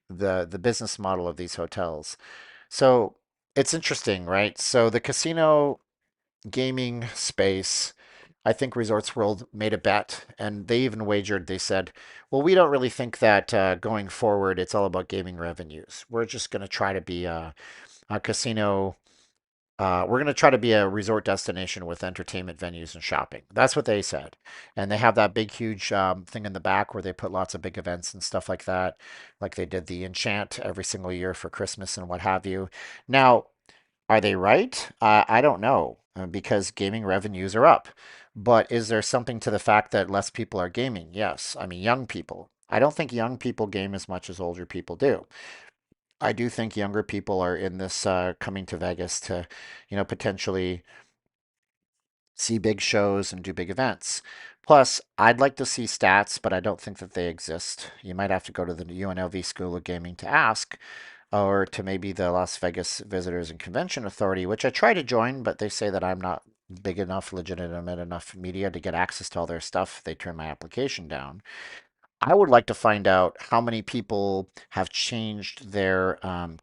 the business model of these hotels. So it's interesting, right? So the casino gaming space, I think Resorts World made a bet, and they even wagered. They said, "Well, we don't really think that going forward, it's all about gaming revenues. We're just going to try to be a casino. We're going to try to be a resort destination with entertainment venues and shopping." That's what they said. And they have that big, huge thing in the back where they put lots of big events and stuff like that, like they did the Enchant every single year for Christmas and what have you. Now, are they right? I don't know because gaming revenues are up. But is there something to the fact that less people are gaming? Yes. I mean, young people. I don't think young people game as much as older people do. I do think younger people are in this coming to Vegas to, potentially see big shows and do big events. Plus, I'd like to see stats, but I don't think that they exist. You might have to go to the UNLV School of Gaming to ask, or to maybe the Las Vegas Visitors and Convention Authority, which I try to join, but they say that I'm not big enough, legitimate enough media to get access to all their stuff. They turn my application down. I would like to find out how many people have changed their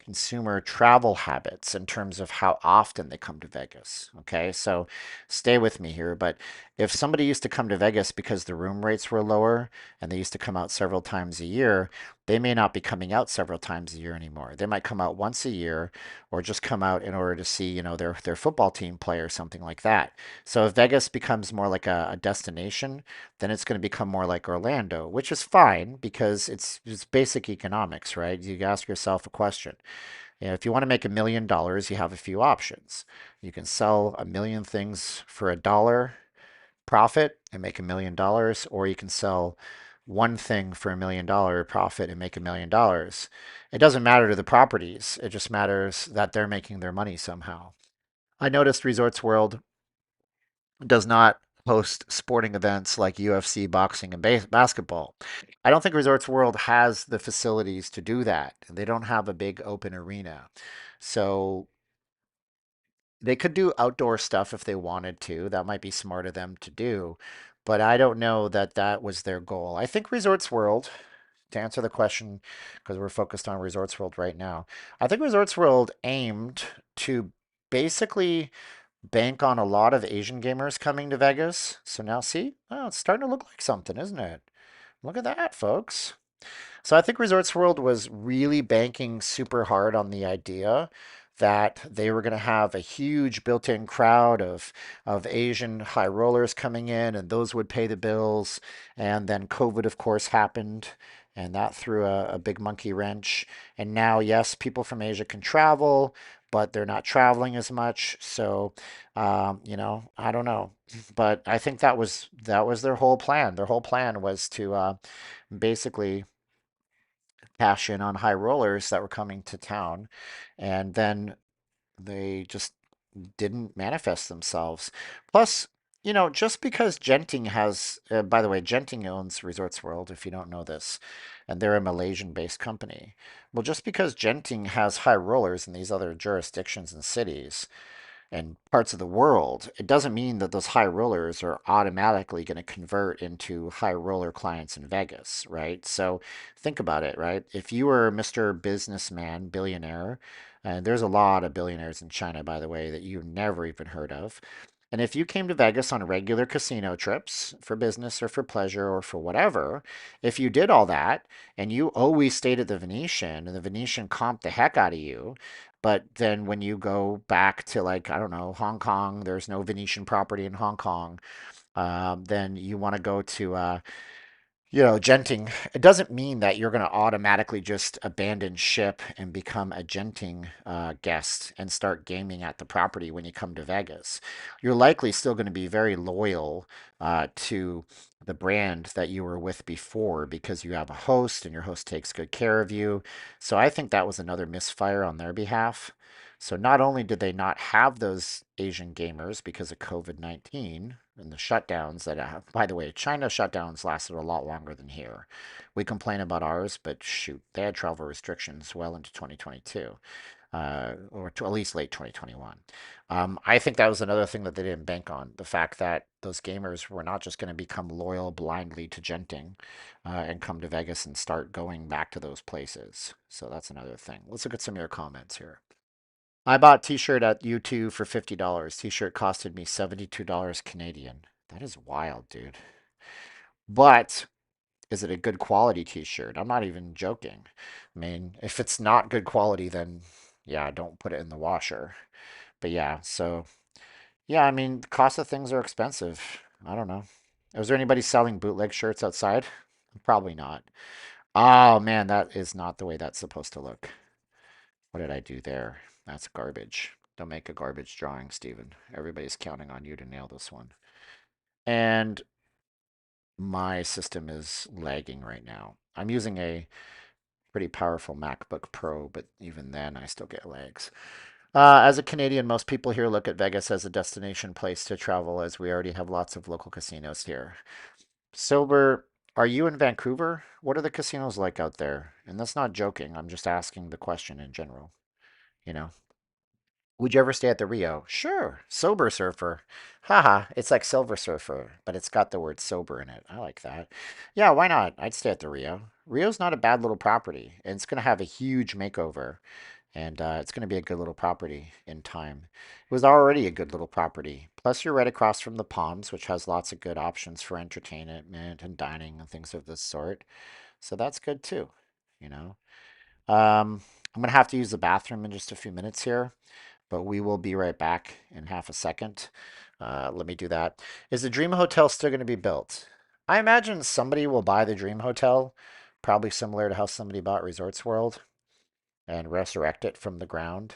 consumer travel habits in terms of how often they come to Vegas. Okay, so stay with me here. But if somebody used to come to Vegas because the room rates were lower and they used to come out several times a year, they may not be coming out several times a year anymore. They might come out once a year or just come out in order to see, their football team play or something like that. So if Vegas becomes more like a destination, then it's going to become more like Orlando, which is fine because it's basic economics, right? You ask yourself a question. If you want to make $1 million, you have a few options. You can sell a million things for $1 profit and make $1 million, or you can sell one thing for $1 million profit and make $1 million. It doesn't matter to the properties. It just matters that they're making their money somehow. I noticed Resorts World does not host sporting events like UFC, boxing, and basketball. I don't think Resorts World has the facilities to do that. They don't have a big open arena. So they could do outdoor stuff if they wanted to. That might be smart of them to do. But I don't know that that was their goal. I think Resorts World, to answer the question, because we're focused on Resorts World right now, I think Resorts World aimed to basically bank on a lot of Asian gamers coming to Vegas. So now see, oh, it's starting to look like something, isn't it? Look at that, folks. So I think Resorts World was really banking super hard on the idea that they were going to have a huge built-in crowd of Asian high rollers coming in, and those would pay the bills. And then COVID, of course, happened, and that threw a big monkey wrench. And now, yes, people from Asia can travel, but they're not traveling as much. So, I don't know, but I think that was their whole plan. Their whole plan was to basically cash in on high rollers that were coming to town, and then they just didn't manifest themselves. Plus, just because Genting has, by the way, Genting owns Resorts World, if you don't know this, and they're a Malaysian-based company. Well, just because Genting has high rollers in these other jurisdictions and cities, and parts of the world, it doesn't mean that those high rollers are automatically going to convert into high roller clients in Vegas, right? So think about it, right? If you were Mr. Businessman, billionaire, and there's a lot of billionaires in China, by the way, that you've never even heard of. And if you came to Vegas on regular casino trips for business or for pleasure or for whatever, if you did all that and you always stayed at the Venetian and the Venetian comped the heck out of you, but then when you go back to, like, I don't know, Hong Kong, there's no Venetian property in Hong Kong. Then you want to go to genting, it doesn't mean that you're going to automatically just abandon ship and become a genting guest and start gaming at the property when you come to Vegas. You're likely still going to be very loyal to the brand that you were with before because you have a host and your host takes good care of you. So I think that was another misfire on their behalf. So not only did they not have those Asian gamers because of COVID-19 and the shutdowns that have, by the way, China shutdowns lasted a lot longer than here. We complain about ours, but shoot, they had travel restrictions well into 2022, or to at least late 2021. I think that was another thing that they didn't bank on, the fact that those gamers were not just going to become loyal blindly to genting and come to Vegas and start going back to those places. So that's another thing. Let's look at some of your comments here. I bought t-shirt at U2 for $50. T-shirt costed me $72 Canadian. That is wild, dude. But is it a good quality t-shirt? I'm not even joking. I mean, if it's not good quality, then yeah, don't put it in the washer. But yeah, so yeah, I mean, the cost of things are expensive. I don't know. Was there anybody selling bootleg shirts outside? Probably not. Oh man, that is not the way that's supposed to look. What did I do there? That's garbage. Don't make a garbage drawing, Steven. Everybody's counting on you to nail this one. And my system is lagging right now. I'm using a pretty powerful MacBook Pro, but even then I still get lags. As a Canadian, most people here look at Vegas as a destination place to travel as we already have lots of local casinos here. Silver, are you in Vancouver? What are the casinos like out there? And that's not joking. I'm just asking the question in general, you know? Would you ever stay at the Rio? Sure. Sober Surfer. Haha, it's like Silver Surfer, but it's got the word sober in it. I like that. Yeah, why not? I'd stay at the Rio. Rio's not a bad little property, and it's going to have a huge makeover, and it's going to be a good little property in time. It was already a good little property. Plus, you're right across from the Palms, which has lots of good options for entertainment and dining and things of this sort. So that's good too, you know. I'm going to have to use the bathroom in just a few minutes here, but we will be right back in half a second. Let me do that. Is the Dream Hotel still going to be built? I imagine somebody will buy the Dream Hotel, probably similar to how somebody bought Resorts World and resurrect it from the ground.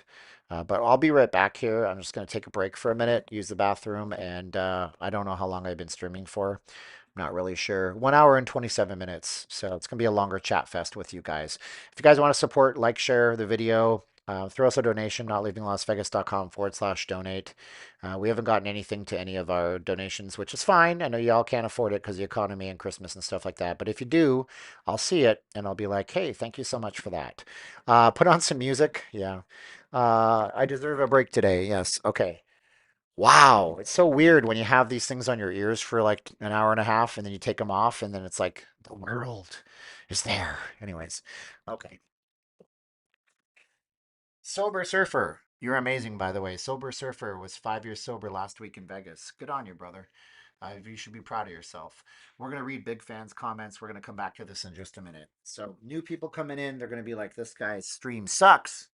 But I'll be right back here. I'm just going to take a break for a minute, use the bathroom, and I don't know how long I've been streaming for. Not really sure. 1 hour and 27 minutes. So it's going to be a longer chat fest with you guys. If you guys want to support, like, share the video, throw us a donation, notleavinglasvegas.com/donate. We haven't gotten anything to any of our donations, which is fine. I know y'all can't afford it because the economy and Christmas and stuff like that. But if you do, I'll see it and I'll be like, hey, thank you so much for that. Put on some music. Yeah. I deserve a break today. Yes. Okay. Wow, it's so weird when you have these things on your ears for like an hour and a half and then you take them off and then it's like the world is there. Anyways, okay. Sober Surfer. You're amazing, by the way. Sober Surfer was 5 years sober last week in Vegas. Good on you, brother. You should be proud of yourself. We're going to read big fans' comments. We're going to come back to this in just a minute. So, new people coming in, they're going to be like, this guy's stream sucks.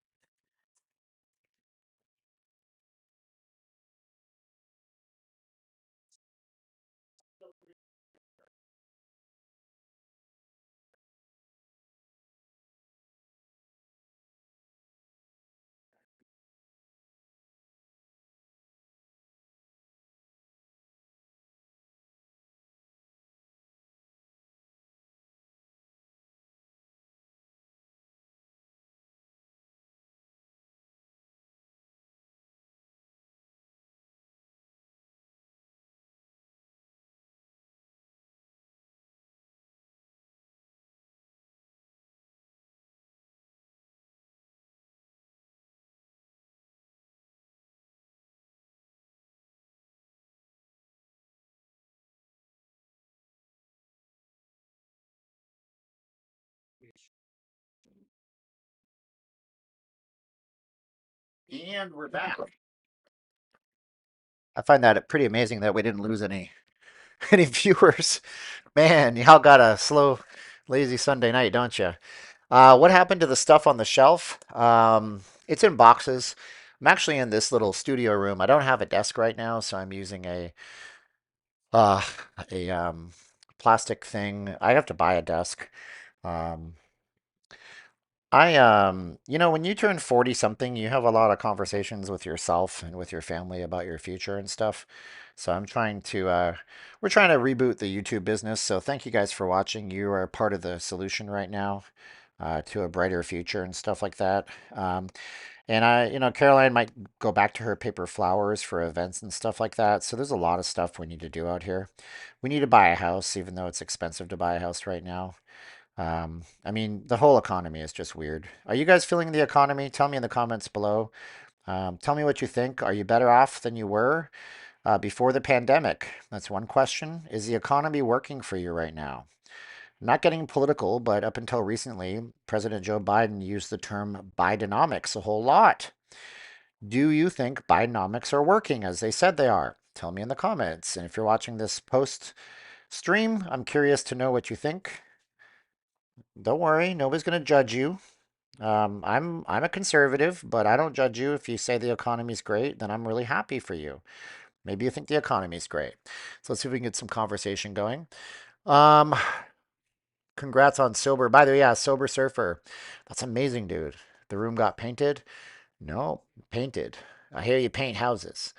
And we're back. I find that pretty amazing that we didn't lose any any viewers. Man, y'all got a slow, lazy Sunday night, don't you? What happened to the stuff on the shelf? It's in boxes. I'm actually in this little studio room. I don't have a desk right now, so I'm using uh, a plastic thing. I have to buy a desk. Um, when you turn 40 something, you have a lot of conversations with yourself and with your family about your future and stuff. So we're trying to reboot the YouTube business. So thank you guys for watching. You are part of the solution right now, to a brighter future and stuff like that. And Caroline might go back to her paper flowers for events and stuff like that. So there's a lot of stuff we need to do out here. We need to buy a house, even though it's expensive to buy a house right now. I mean, the whole economy is just weird. Are you guys feeling the economy? Tell me in the comments below. Tell me what you think. Are you better off than you were before the pandemic? That's one question. Is the economy working for you right now? I'm not getting political, but up until recently, President Joe Biden used the term Bidenomics a whole lot. Do you think Bidenomics are working as they said they are? Tell me in the comments. And if you're watching this post stream, I'm curious to know what you think. Don't worry, nobody's going to judge you. I'm a conservative, but I don't judge you. If you say the economy's great, then I'm really happy for you. Maybe you think the economy's great. So let's see if we can get some conversation going. Um, Congrats on Sober. By the way, yeah, Sober Surfer. That's amazing, dude. The room got painted? No, painted. I hear you paint houses.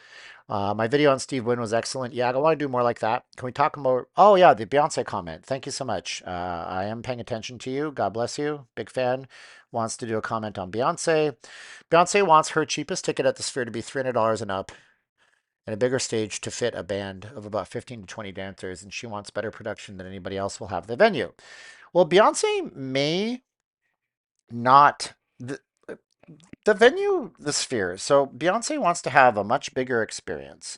My video on Steve Wynn was excellent. Yeah, I want to do more like that. Can we talk more? Oh, yeah, the Beyonce comment. Thank you so much. I am paying attention to you. God bless you. Big fan. Wants to do a comment on Beyonce. Beyonce wants her cheapest ticket at the Sphere to be $300 and up and a bigger stage to fit a band of about 15 to 20 dancers, and she wants better production than anybody else will have at the venue. Well, Beyonce may not. The venue, the Sphere. So Beyonce wants to have a much bigger experience.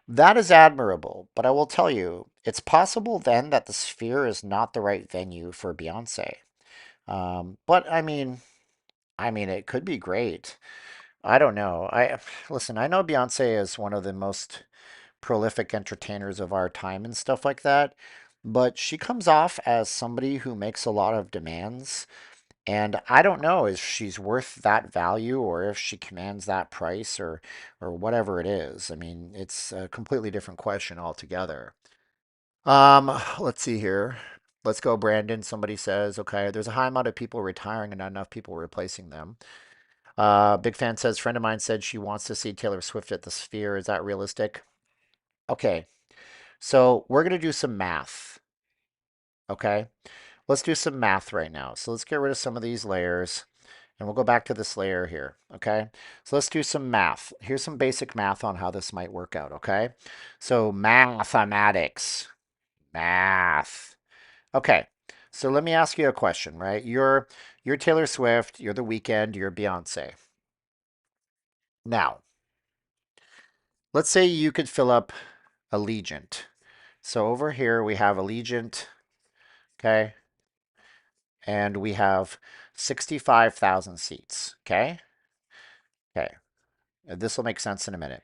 That is admirable, but I will tell you, it's possible then that the Sphere is not the right venue for Beyonce. But I mean, it could be great. I don't know. I listen. I know Beyonce is one of the most prolific entertainers of our time and stuff like that, but she comes off as somebody who makes a lot of demands. And I don't know if she's worth that value or if she commands that price or whatever it is. I mean, it's a completely different question altogether. Let's see here. Let's go, Brandon. Somebody says, okay, there's a high amount of people retiring and not enough people replacing them. Big fan says, friend of mine said she wants to see Taylor Swift at the Sphere. Is that realistic? Okay, so we're gonna do some math. Okay, let's do some math right now. So let's get rid of some of these layers. And we'll go back to this layer here, okay? So let's do some math. Here's some basic math on how this might work out, okay? So mathematics, math. Okay, so let me ask you a question, right? You're Taylor Swift, you're The Weeknd, you're Beyonce. Now, let's say you could fill up Allegiant. So over here we have Allegiant, okay? And we have 65,000 seats, okay? Okay. This will make sense in a minute.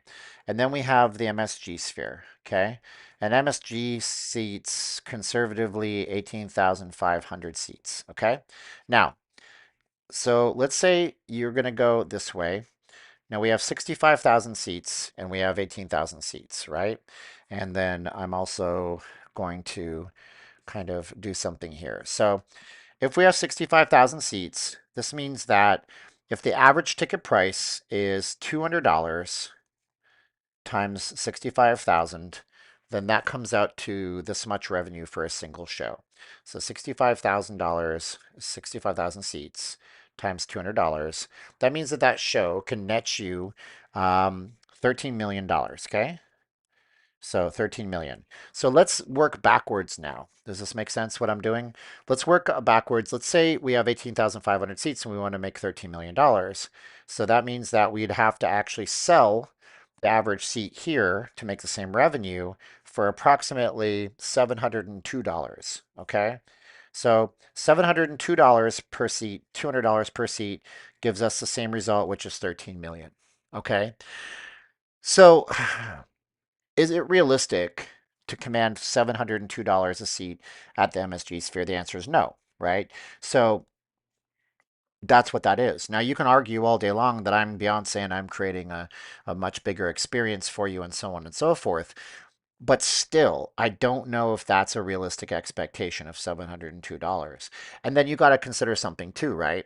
And then we have the MSG sphere, okay? And MSG seats conservatively 18,500 seats, okay? Now, so let's say you're going to go this way. Now we have 65,000 seats and we have 18,000 seats, right? And then I'm also going to kind of do something here. So if we have 65,000 seats, this means that if the average ticket price is $200 times 65,000, then that comes out to this much revenue for a single show. So $65,000, 65,000 seats times $200. That means that that show can net you $13 million, okay? So 13 million. So let's work backwards now. Does this make sense what I'm doing? Let's work backwards. Let's say we have 18,500 seats and we want to make $13 million. So that means that we'd have to actually sell the average seat here to make the same revenue for approximately $702. Okay. So $702 per seat, $200 per seat gives us the same result, which is 13 million. Okay. So is it realistic to command $702 a seat at the MSG Sphere? The answer is no, right? So that's what that is. Now, you can argue all day long that I'm Beyonce and I'm creating a much bigger experience for you and so on and so forth. But still, I don't know if that's a realistic expectation of $702. And then you got to consider something too, right?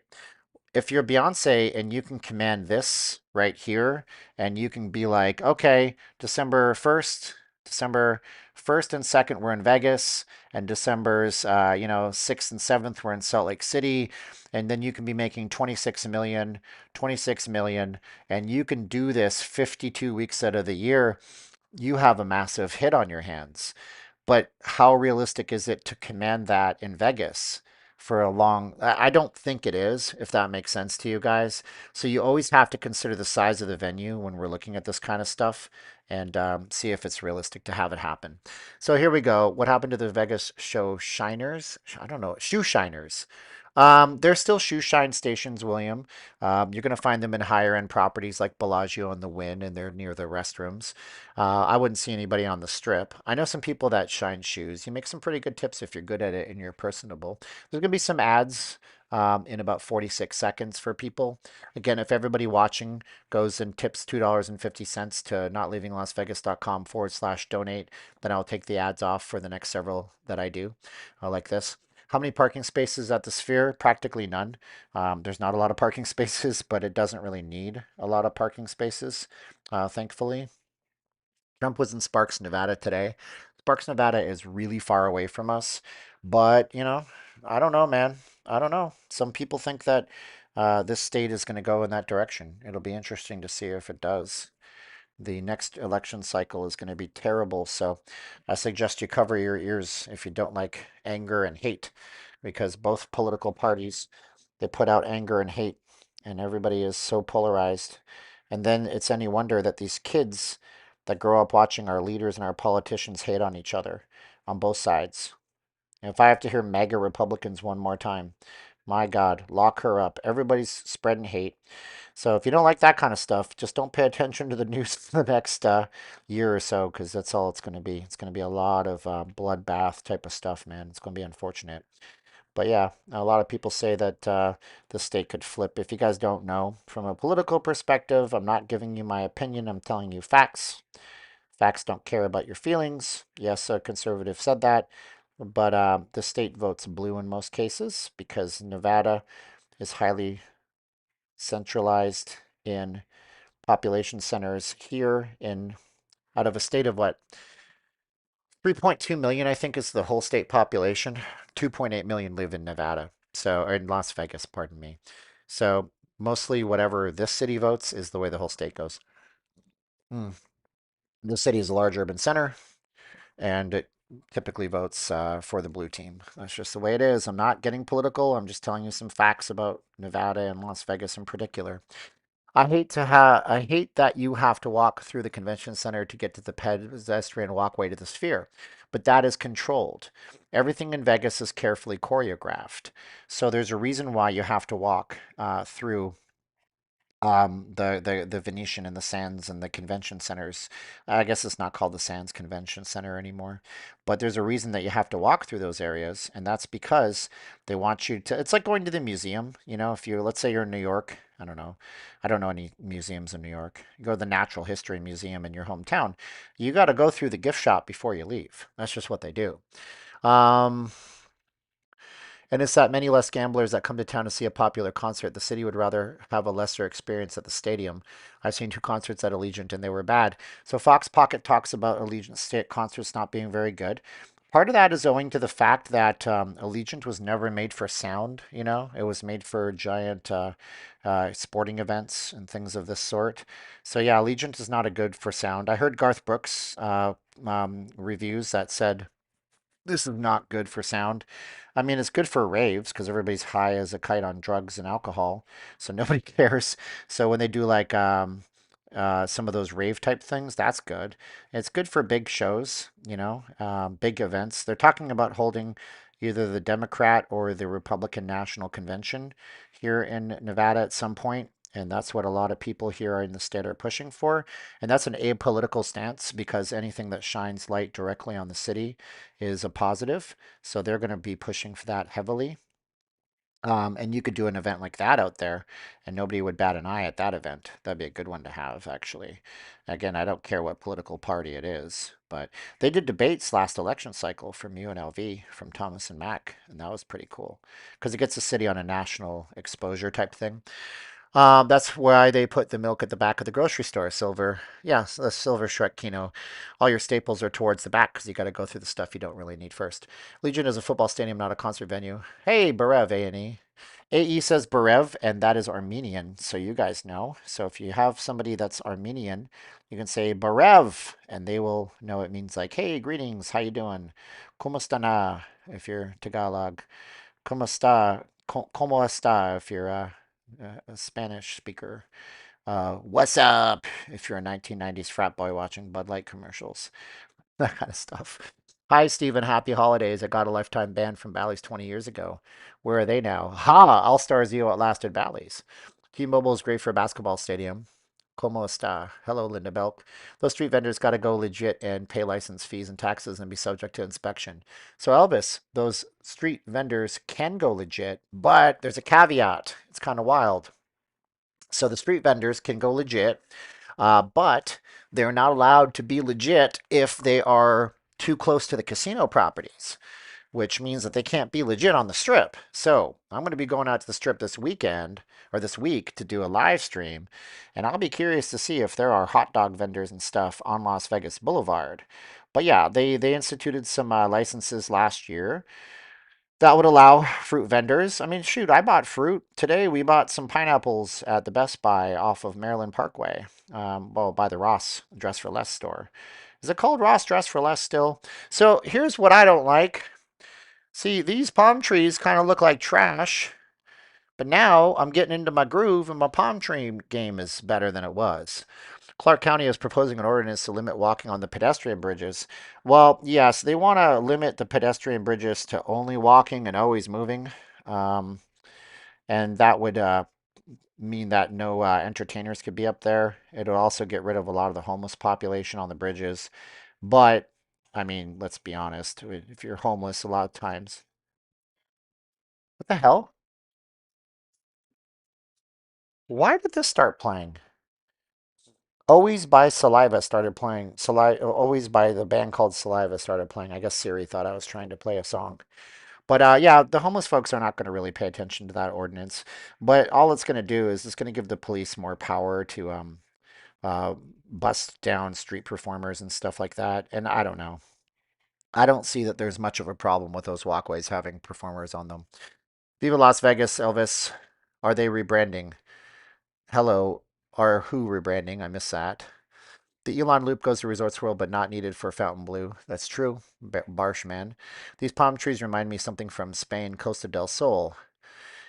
If you're Beyonce and you can command this right here, and you can be like, okay, December 1st and 2nd, we're in Vegas, and December's, 6th and 7th, we're in Salt Lake City, and then you can be making 26 million, and you can do this 52 weeks out of the year. You have a massive hit on your hands. But how realistic is it to command that in Vegas for a long? I don't think it is, if that makes sense to you guys. So you always have to consider the size of the venue when we're looking at this kind of stuff and see if it's realistic to have it happen. So here we go. What happened to the Vegas show shiners? I don't know. Shoe shiners. They're still shoe shine stations, William. You're going to find them in higher end properties like Bellagio and the Wynn, and they're near the restrooms. I wouldn't see anybody on the strip. I know some people that shine shoes. You make some pretty good tips if you're good at it and you're personable. There's going to be some ads in about 46 seconds for people. Again, if everybody watching goes and tips $2.50 to notleavinglasvegas.com/donate, then I'll take the ads off for the next several that I do, like this. How many parking spaces at the Sphere? Practically none. There's not a lot of parking spaces, but it doesn't really need a lot of parking spaces, thankfully. Trump was in Sparks, Nevada today. Sparks, Nevada is really far away from us, but I don't know, man. I don't know. Some people think that this state is going to go in that direction. It'll be interesting to see if it does. The next election cycle is going to be terrible, so I suggest you cover your ears if you don't like anger and hate, because both political parties, they put out anger and hate, and everybody is so polarized. And then it's any wonder that these kids that grow up watching our leaders and our politicians hate on each other on both sides. And if I have to hear MAGA Republicans one more time, my God, lock her up. Everybody's spreading hate. So if you don't like that kind of stuff, just don't pay attention to the news for the next year or so, because that's all it's going to be. It's going to be a lot of bloodbath type of stuff, man. It's going to be unfortunate. But yeah, a lot of people say that the state could flip. If you guys don't know, from a political perspective, I'm not giving you my opinion. I'm telling you facts. Facts don't care about your feelings. Yes, a conservative said that, but the state votes blue in most cases because Nevada is highly centralized in population centers here in out of a state of what 3.2 million, I think, is the whole state population. 2.8 million live in Nevada. So, or in Las Vegas, pardon me. So, mostly whatever this city votes is the way the whole state goes. Mm. The city is a large urban center, and it typically votes for the blue team. That's just the way it is. I'm not getting political. I'm just telling you some facts about Nevada and Las Vegas in particular. I hate that you have to walk through the convention center to get to the pedestrian walkway to the Sphere, but that is controlled. Everything in Vegas is carefully choreographed. So there's a reason why you have to walk through the Venetian and the Sands and the convention centers. I guess it's not called the Sands Convention Center anymore, but there's a reason that you have to walk through those areas, and that's because they want you to. It's like going to the museum. If you, let's say you're in New York, I don't know any museums in New York. You go to the Natural History Museum in your hometown, you got to go through the gift shop before you leave. That's just what they do. Um, and it's that many less gamblers that come to town to see a popular concert. The city would rather have a lesser experience at the stadium. I've seen two concerts at Allegiant and they were bad. So Fox Pocket talks about Allegiant State concerts not being very good. Part of that is owing to the fact that Allegiant was never made for sound, it was made for giant sporting events and things of this sort. So yeah, Allegiant is not a good for sound. I heard Garth Brooks reviews that said this is not good for sound. I mean, it's good for raves because everybody's high as a kite on drugs and alcohol, so nobody cares. So when they do like some of those rave type things, that's good. It's good for big shows, big events. They're talking about holding either the Democrat or the Republican National Convention here in Nevada at some point. And that's what a lot of people here in the state are pushing for. And that's an apolitical stance because anything that shines light directly on the city is a positive. So they're going to be pushing for that heavily. And you could do an event like that out there, and nobody would bat an eye at that event. That'd be a good one to have, actually. Again, I don't care what political party it is, but they did debates last election cycle from UNLV, from Thomas and Mack, and that was pretty cool because it gets the city on a national exposure type thing. That's why they put the milk at the back of the grocery store. Silver, yeah, the silver Shrek Kino. All your staples are towards the back because you got to go through the stuff you don't really need first. Legion is a football stadium, not a concert venue. Hey, Berev, A&E. AE says Berev, and that is Armenian, so you guys know. So if you have somebody that's Armenian, you can say Berev, and they will know it means like, hey, greetings, how you doing? Kumastana, if you're Tagalog. ¿Cómo está? ¿Cómo está? If you're a Spanish speaker. What's up? If you're a 1990s frat boy watching Bud Light commercials, that kind of stuff. Hi, Steven. Happy holidays. I got a lifetime ban from Bally's 20 years ago. Where are they now? Ha! All Star Zio outlasted Bally's. T-Mobile is great for a basketball stadium. Como está? Hello, Linda Belk. Those street vendors got to go legit and pay license fees and taxes and be subject to inspection. So, Elvis, those street vendors can go legit, but there's a caveat. It's kind of wild. So, the street vendors can go legit, but they're not allowed to be legit if they are too close to the casino properties, which means that they can't be legit on the strip. So I'm going to be going out to the strip this weekend or this week to do a live stream, and I'll be curious to see if there are hot dog vendors and stuff on Las Vegas Boulevard. But yeah, they instituted some licenses last year that would allow fruit vendors. I mean, shoot, I bought fruit today. We bought some pineapples at the Best Buy off of Maryland Parkway. Well, by the Ross Dress for Less store. Is it called Ross Dress for Less still? So here's what I don't like. See, these palm trees kind of look like trash, but now I'm getting into my groove and my palm tree game is better than it was. Clark County is proposing an ordinance to limit walking on the pedestrian bridges. Well, yes, they want to limit the pedestrian bridges to only walking and always moving. Um, and that would mean that no entertainers could be up there. It would also get rid of a lot of the homeless population on the bridges. But, I mean, let's be honest, if you're homeless, a lot of times, what the hell? Why did this start playing? Always by Saliva started playing. Always by the band called Saliva started playing. I guess Siri thought I was trying to play a song. But yeah, the homeless folks are not going to really pay attention to that ordinance. But all it's going to do is it's going to give the police more power to uh, bust down street performers and stuff like that. And I don't know. I don't see that there's much of a problem with those walkways having performers on them. Viva Las Vegas, Elvis. Are they rebranding? Hello. Are who rebranding? I missed that. The Elon Loop goes to Resorts World, but not needed for Fontainebleau. That's true, Barshman. These palm trees remind me something from Spain, Costa del Sol.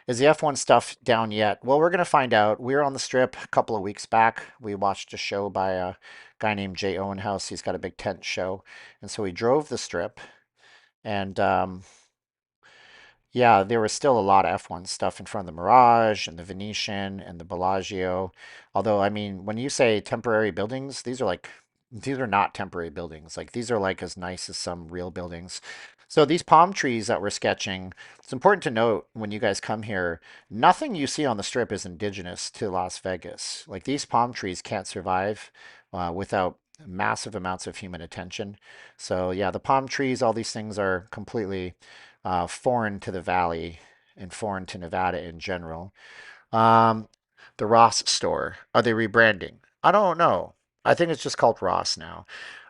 Is the F1 stuff down yet? Well, we're going to find out. We were on the strip a couple of weeks back. We watched a show by a guy named Jay Owenhouse. He's got a big tent show. And so we drove the strip. And yeah, there was still a lot of F1 stuff in front of the Mirage and the Venetian and the Bellagio. Although, I mean, when you say temporary buildings, these are not temporary buildings. Like, these are like as nice as some real buildings. So these palm trees that we're sketching, it's important to note when you guys come here, nothing you see on the strip is indigenous to Las Vegas. Like, these palm trees can't survive without massive amounts of human attention. So yeah, the palm trees, all these things are completely foreign to the valley and foreign to Nevada in general. Um, the Ross store, are they rebranding? I don't know. I think it's just called Ross now.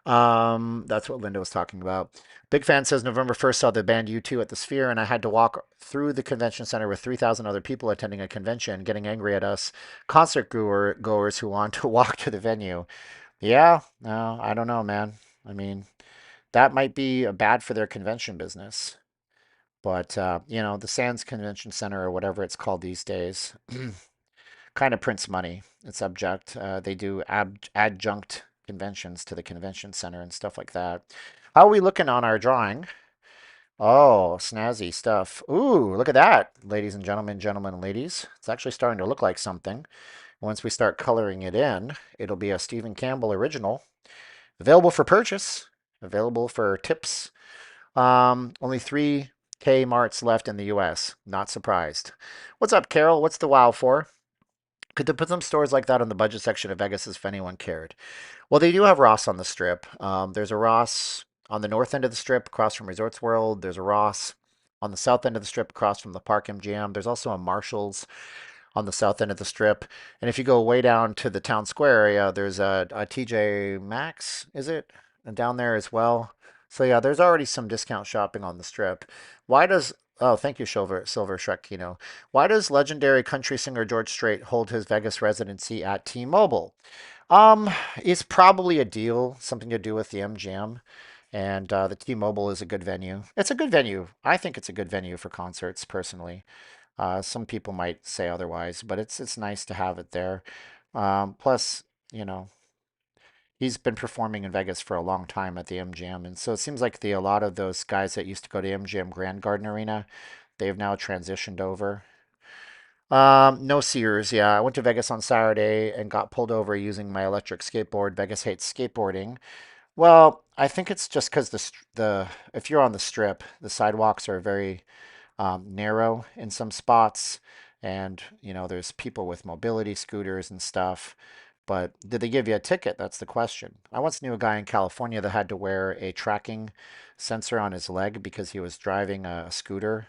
That's what Linda was talking about. Big Fan says November 1st saw the band U2 at the Sphere, and I had to walk through the convention center with 3,000 other people attending a convention, getting angry at us goers who want to walk to the venue. Yeah, no, I don't know, man. I mean, that might be bad for their convention business. But the Sands Convention Center or whatever it's called these days kind of prints money. It's subject. They do adjunct conventions to the convention center and stuff like that. How are we looking on our drawing? Oh, snazzy stuff. Ooh, look at that, ladies and gentlemen, gentlemen and ladies. It's actually starting to look like something. Once we start coloring it in, it'll be a Stephen Campbell original. Available for purchase, available for tips. Only three Kmart's left in the US. Not surprised. What's up, Carol? What's the wow for? Could they put some stores like that on the budget section of Vegas if anyone cared? Well, they do have Ross on the strip. There's a Ross on the north end of the strip across from Resorts World. There's a Ross on the south end of the strip across from the Park MGM. There's also a Marshall's on the south end of the strip. And if you go way down to the town square area, there's a TJ Maxx, is it? And down there as well. So yeah, there's already some discount shopping on the strip. Why does Oh, thank you, Silver Shrek Kino. Why does legendary country singer George Strait hold his Vegas residency at T-Mobile? Um, it's probably a deal, something to do with the MGM, and the T-Mobile is a good venue. It's a good venue. I think it's a good venue for concerts, personally. Some people might say otherwise, but it's nice to have it there. Plus, you know, he's been performing in Vegas for a long time at the MGM, and so it seems like a lot of those guys that used to go to MGM Grand Garden Arena, they've now transitioned over. No Sears. Yeah, I went to Vegas on Saturday and got pulled over using my electric skateboard. Vegas hates skateboarding. Well, I think it's just because the if you're on the strip, the sidewalks are very narrow in some spots, and there's people with mobility scooters and stuff. But did they give you a ticket? That's the question. I once knew a guy in California that had to wear a tracking sensor on his leg because he was driving a scooter.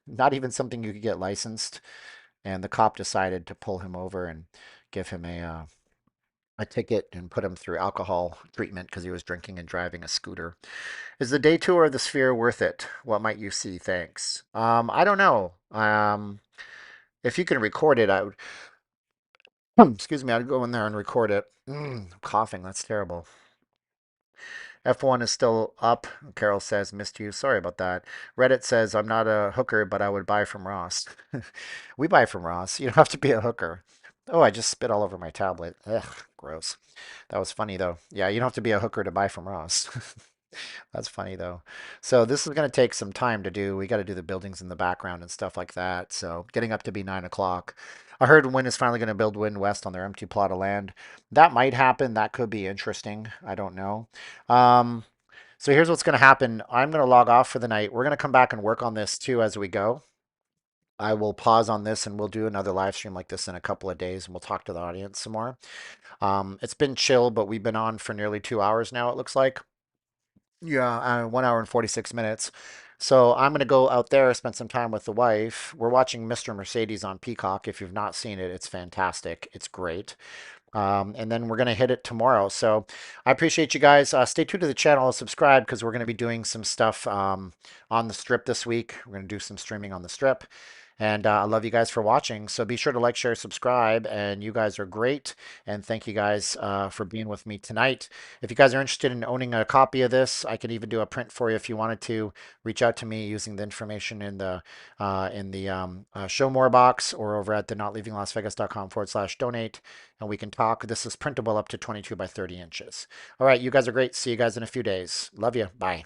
Not even something you could get licensed, and the cop decided to pull him over and give him a ticket and put him through alcohol treatment because he was drinking and driving a scooter. Is the day tour of the Sphere worth it? What might you see? Thanks. I don't know. If you can record it, I would. Excuse me. I'd go in there and record it. I'm coughing. That's terrible. F1 is still up. Carol says, missed you. Sorry about that. Reddit says, I'm not a hooker, but I would buy from Ross. We buy from Ross. You don't have to be a hooker. Oh, I just spit all over my tablet. Ugh, gross. That was funny, though. Yeah, you don't have to be a hooker to buy from Ross. That's funny though. So this is going to take some time to do. We got to do the buildings in the background and stuff like that. So getting up to be 9 o'clock. I heard Wynn is finally going to build Wynn West on their empty plot of land. That might happen. That could be interesting. I don't know. Um, so here's what's going to happen. I'm going to log off for the night. We're going to come back and work on this too as we go. I will pause on this and we'll do another live stream like this in a couple of days and we'll talk to the audience some more. It's been chill, but we've been on for nearly 2 hours now, it looks like. Yeah, 1 hour and 46 minutes. So I'm going to go out there, spend some time with the wife. We're watching Mr. Mercedes on Peacock. If you've not seen it, it's fantastic. It's great. And then we're going to hit it tomorrow. So I appreciate you guys. Stay tuned to the channel and subscribe because we're going to be doing some stuff on the strip this week. We're going to do some streaming on the strip. And I love you guys for watching. So be sure to like, share, subscribe. And you guys are great. And thank you guys for being with me tonight. If you guys are interested in owning a copy of this, I can even do a print for you if you wanted to. Reach out to me using the information in the show more box or over at the notleavinglasvegas.com/donate. And we can talk. This is printable up to 22 by 30 inches. All right, you guys are great. See you guys in a few days. Love you. Bye.